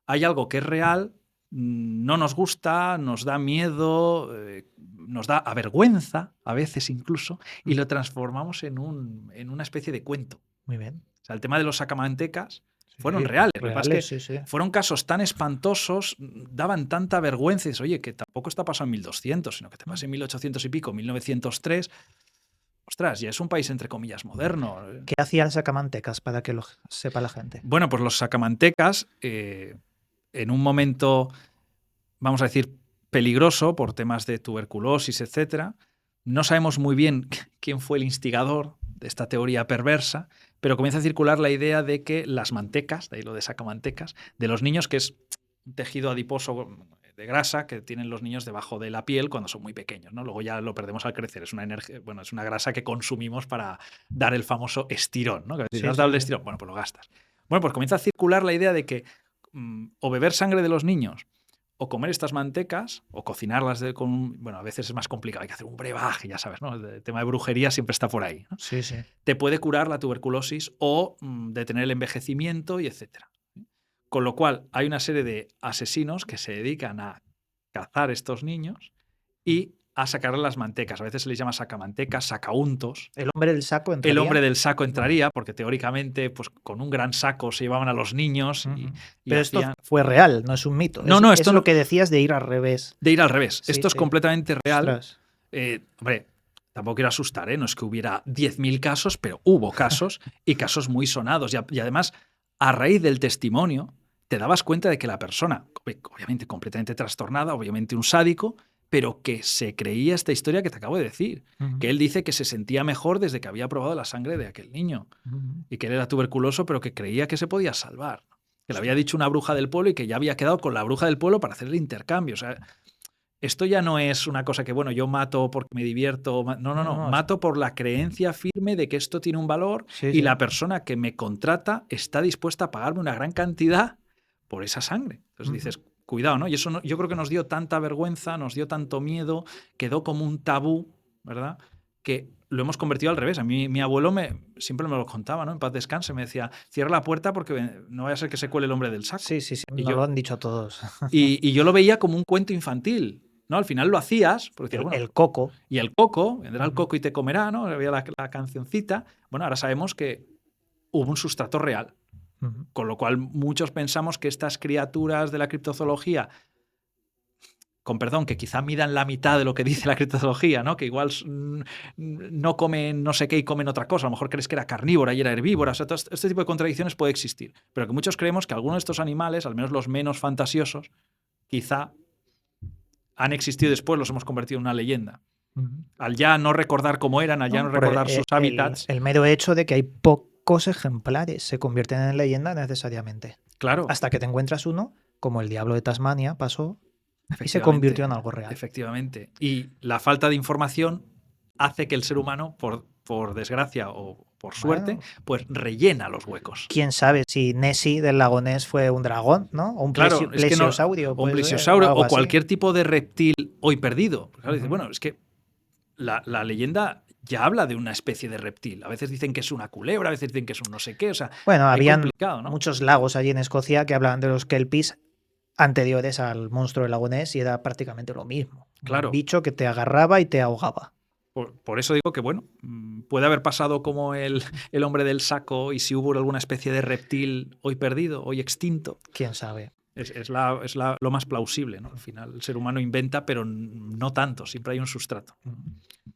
Hay algo que es real, no nos gusta, nos da miedo, nos da vergüenza, a veces incluso, y lo transformamos en una especie de cuento. Muy bien. O sea, el tema de los sacamantecas fueron reales. Lo que pasa es que fueron casos tan espantosos, daban tanta vergüenza. Y dices, oye, que tampoco está pasando en 1200, sino que te pasa en 1800 y pico, 1903. Ostras, ya es un país entre comillas moderno. ¿Qué hacían los sacamantecas para que lo sepa la gente? Bueno, pues los sacamantecas, en un momento, vamos a decir, peligroso por temas de tuberculosis, etcétera, no sabemos muy bien quién fue el instigador de esta teoría perversa, pero comienza a circular la idea de que las mantecas, de ahí lo de sacamantecas, de los niños, que es un tejido adiposo de grasa que tienen los niños debajo de la piel cuando son muy pequeños, ¿no? Luego ya lo perdemos al crecer. Es una energía, bueno, es una grasa que consumimos para dar el famoso estirón, ¿no? Que si Sí, no has sí, dado el sí. estirón, bueno, pues lo gastas. Bueno, pues comienza a circular la idea de que o beber sangre de los niños o comer estas mantecas o cocinarlas bueno, a veces es más complicado, hay que hacer un brebaje, ya sabes, ¿no? El tema de brujería siempre está por ahí, ¿no? Sí, sí. Te puede curar la tuberculosis o detener el envejecimiento y etcétera. Con lo cual, hay una serie de asesinos que se dedican a cazar estos niños y a sacarle las mantecas. A veces se les llama sacamantecas, sacauntos. ¿El hombre del saco El entraría? hombre del saco entraría, porque teóricamente, pues con un gran saco se llevaban a los niños y Pero esto hacían. fue real, no es un mito. No, no, esto es no. lo que decías de ir al revés. De ir al revés. Sí, Esto es sí. completamente real. Ostras. Hombre, tampoco quiero asustar, ¿eh? No es que hubiera 10.000 casos, pero hubo casos y casos muy sonados. Y además, a raíz del testimonio, te dabas cuenta de que la persona, obviamente completamente trastornada, obviamente un sádico, pero que se creía esta historia que te acabo de decir. Que él dice que se sentía mejor desde que había probado la sangre de aquel niño. Y que él era tuberculoso, pero que creía que se podía salvar. Que le había dicho una bruja del pueblo y que ya había quedado con la bruja del pueblo para hacer el intercambio. O sea, esto ya no es una cosa que, bueno, yo mato porque me divierto. No. Mato por la creencia firme de que esto tiene un valor y la persona que me contrata está dispuesta a pagarme una gran cantidad por esa sangre. Entonces dices, cuidado, ¿no? Y eso yo creo que nos dio tanta vergüenza, nos dio tanto miedo, quedó como un tabú, ¿verdad? Que lo hemos convertido al revés. A mí mi abuelo siempre me lo contaba, ¿no? En paz descanse, me decía, cierra la puerta porque no vaya a ser que se cuele el hombre del saco. Sí, nos lo han dicho a todos. Y yo lo veía como un cuento infantil, ¿no? Al final lo hacías. Porque decías, el coco. Y el coco, vendrá el coco y te comerá, ¿no? Había la cancioncita. Bueno, ahora sabemos que hubo un sustrato real. Con lo cual muchos pensamos que estas criaturas de la criptozoología, con perdón, que quizá midan la mitad de lo que dice la criptozoología, ¿no? Que igual no comen no sé qué y comen otra cosa. A lo mejor crees que era carnívora y era herbívora. O sea, este tipo de contradicciones puede existir. Pero que muchos creemos que algunos de estos animales, al menos los menos fantasiosos, quizá han existido y después los hemos convertido en una leyenda. Al ya no recordar cómo eran, al ya no recordar sus hábitats. El mero hecho de que hay pocos ejemplares se convierten en leyenda necesariamente. Claro. Hasta que te encuentras uno, como el diablo de Tasmania pasó, y se convirtió en algo real. Efectivamente. Y la falta de información hace que el ser humano, por desgracia o por suerte, pues rellena los huecos. ¿Quién sabe si Nessie del lago Ness fue un dragón, ¿no? O un plesiosaurio. O un plesiosaurio o cualquier tipo de reptil hoy perdido. Claro, dice, bueno, es que la leyenda ya habla de una especie de reptil. A veces dicen que es una culebra, a veces dicen que es un no sé qué. O sea, bueno, habían ¿no? muchos lagos allí en Escocia que hablaban de los kelpies anteriores al monstruo del lago Ness y era prácticamente lo mismo. Claro. Un bicho que te agarraba y te ahogaba. Por eso digo que, bueno, puede haber pasado como el hombre del saco y si hubo alguna especie de reptil hoy perdido, hoy extinto. ¿Quién sabe? Es lo más plausible, ¿no? Al final el ser humano inventa, pero no tanto, siempre hay un sustrato.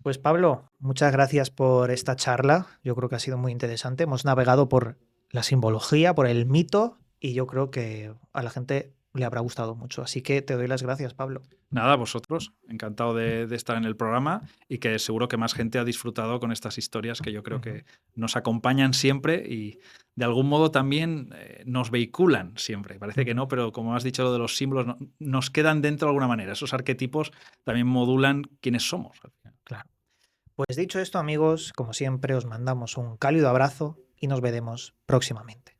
Pues Pablo, muchas gracias por esta charla. Yo creo que ha sido muy interesante. Hemos navegado por la simbología, por el mito y yo creo que a la gente le habrá gustado mucho. Así que te doy las gracias, Pablo. Nada, vosotros. Encantado de estar en el programa y que seguro que más gente ha disfrutado con estas historias que yo creo que nos acompañan siempre y de algún modo también nos vehiculan siempre. Parece que no, pero como has dicho lo de los símbolos, nos quedan dentro de alguna manera. Esos arquetipos también modulan quiénes somos. Claro. Pues dicho esto, amigos, como siempre, os mandamos un cálido abrazo y nos veremos próximamente.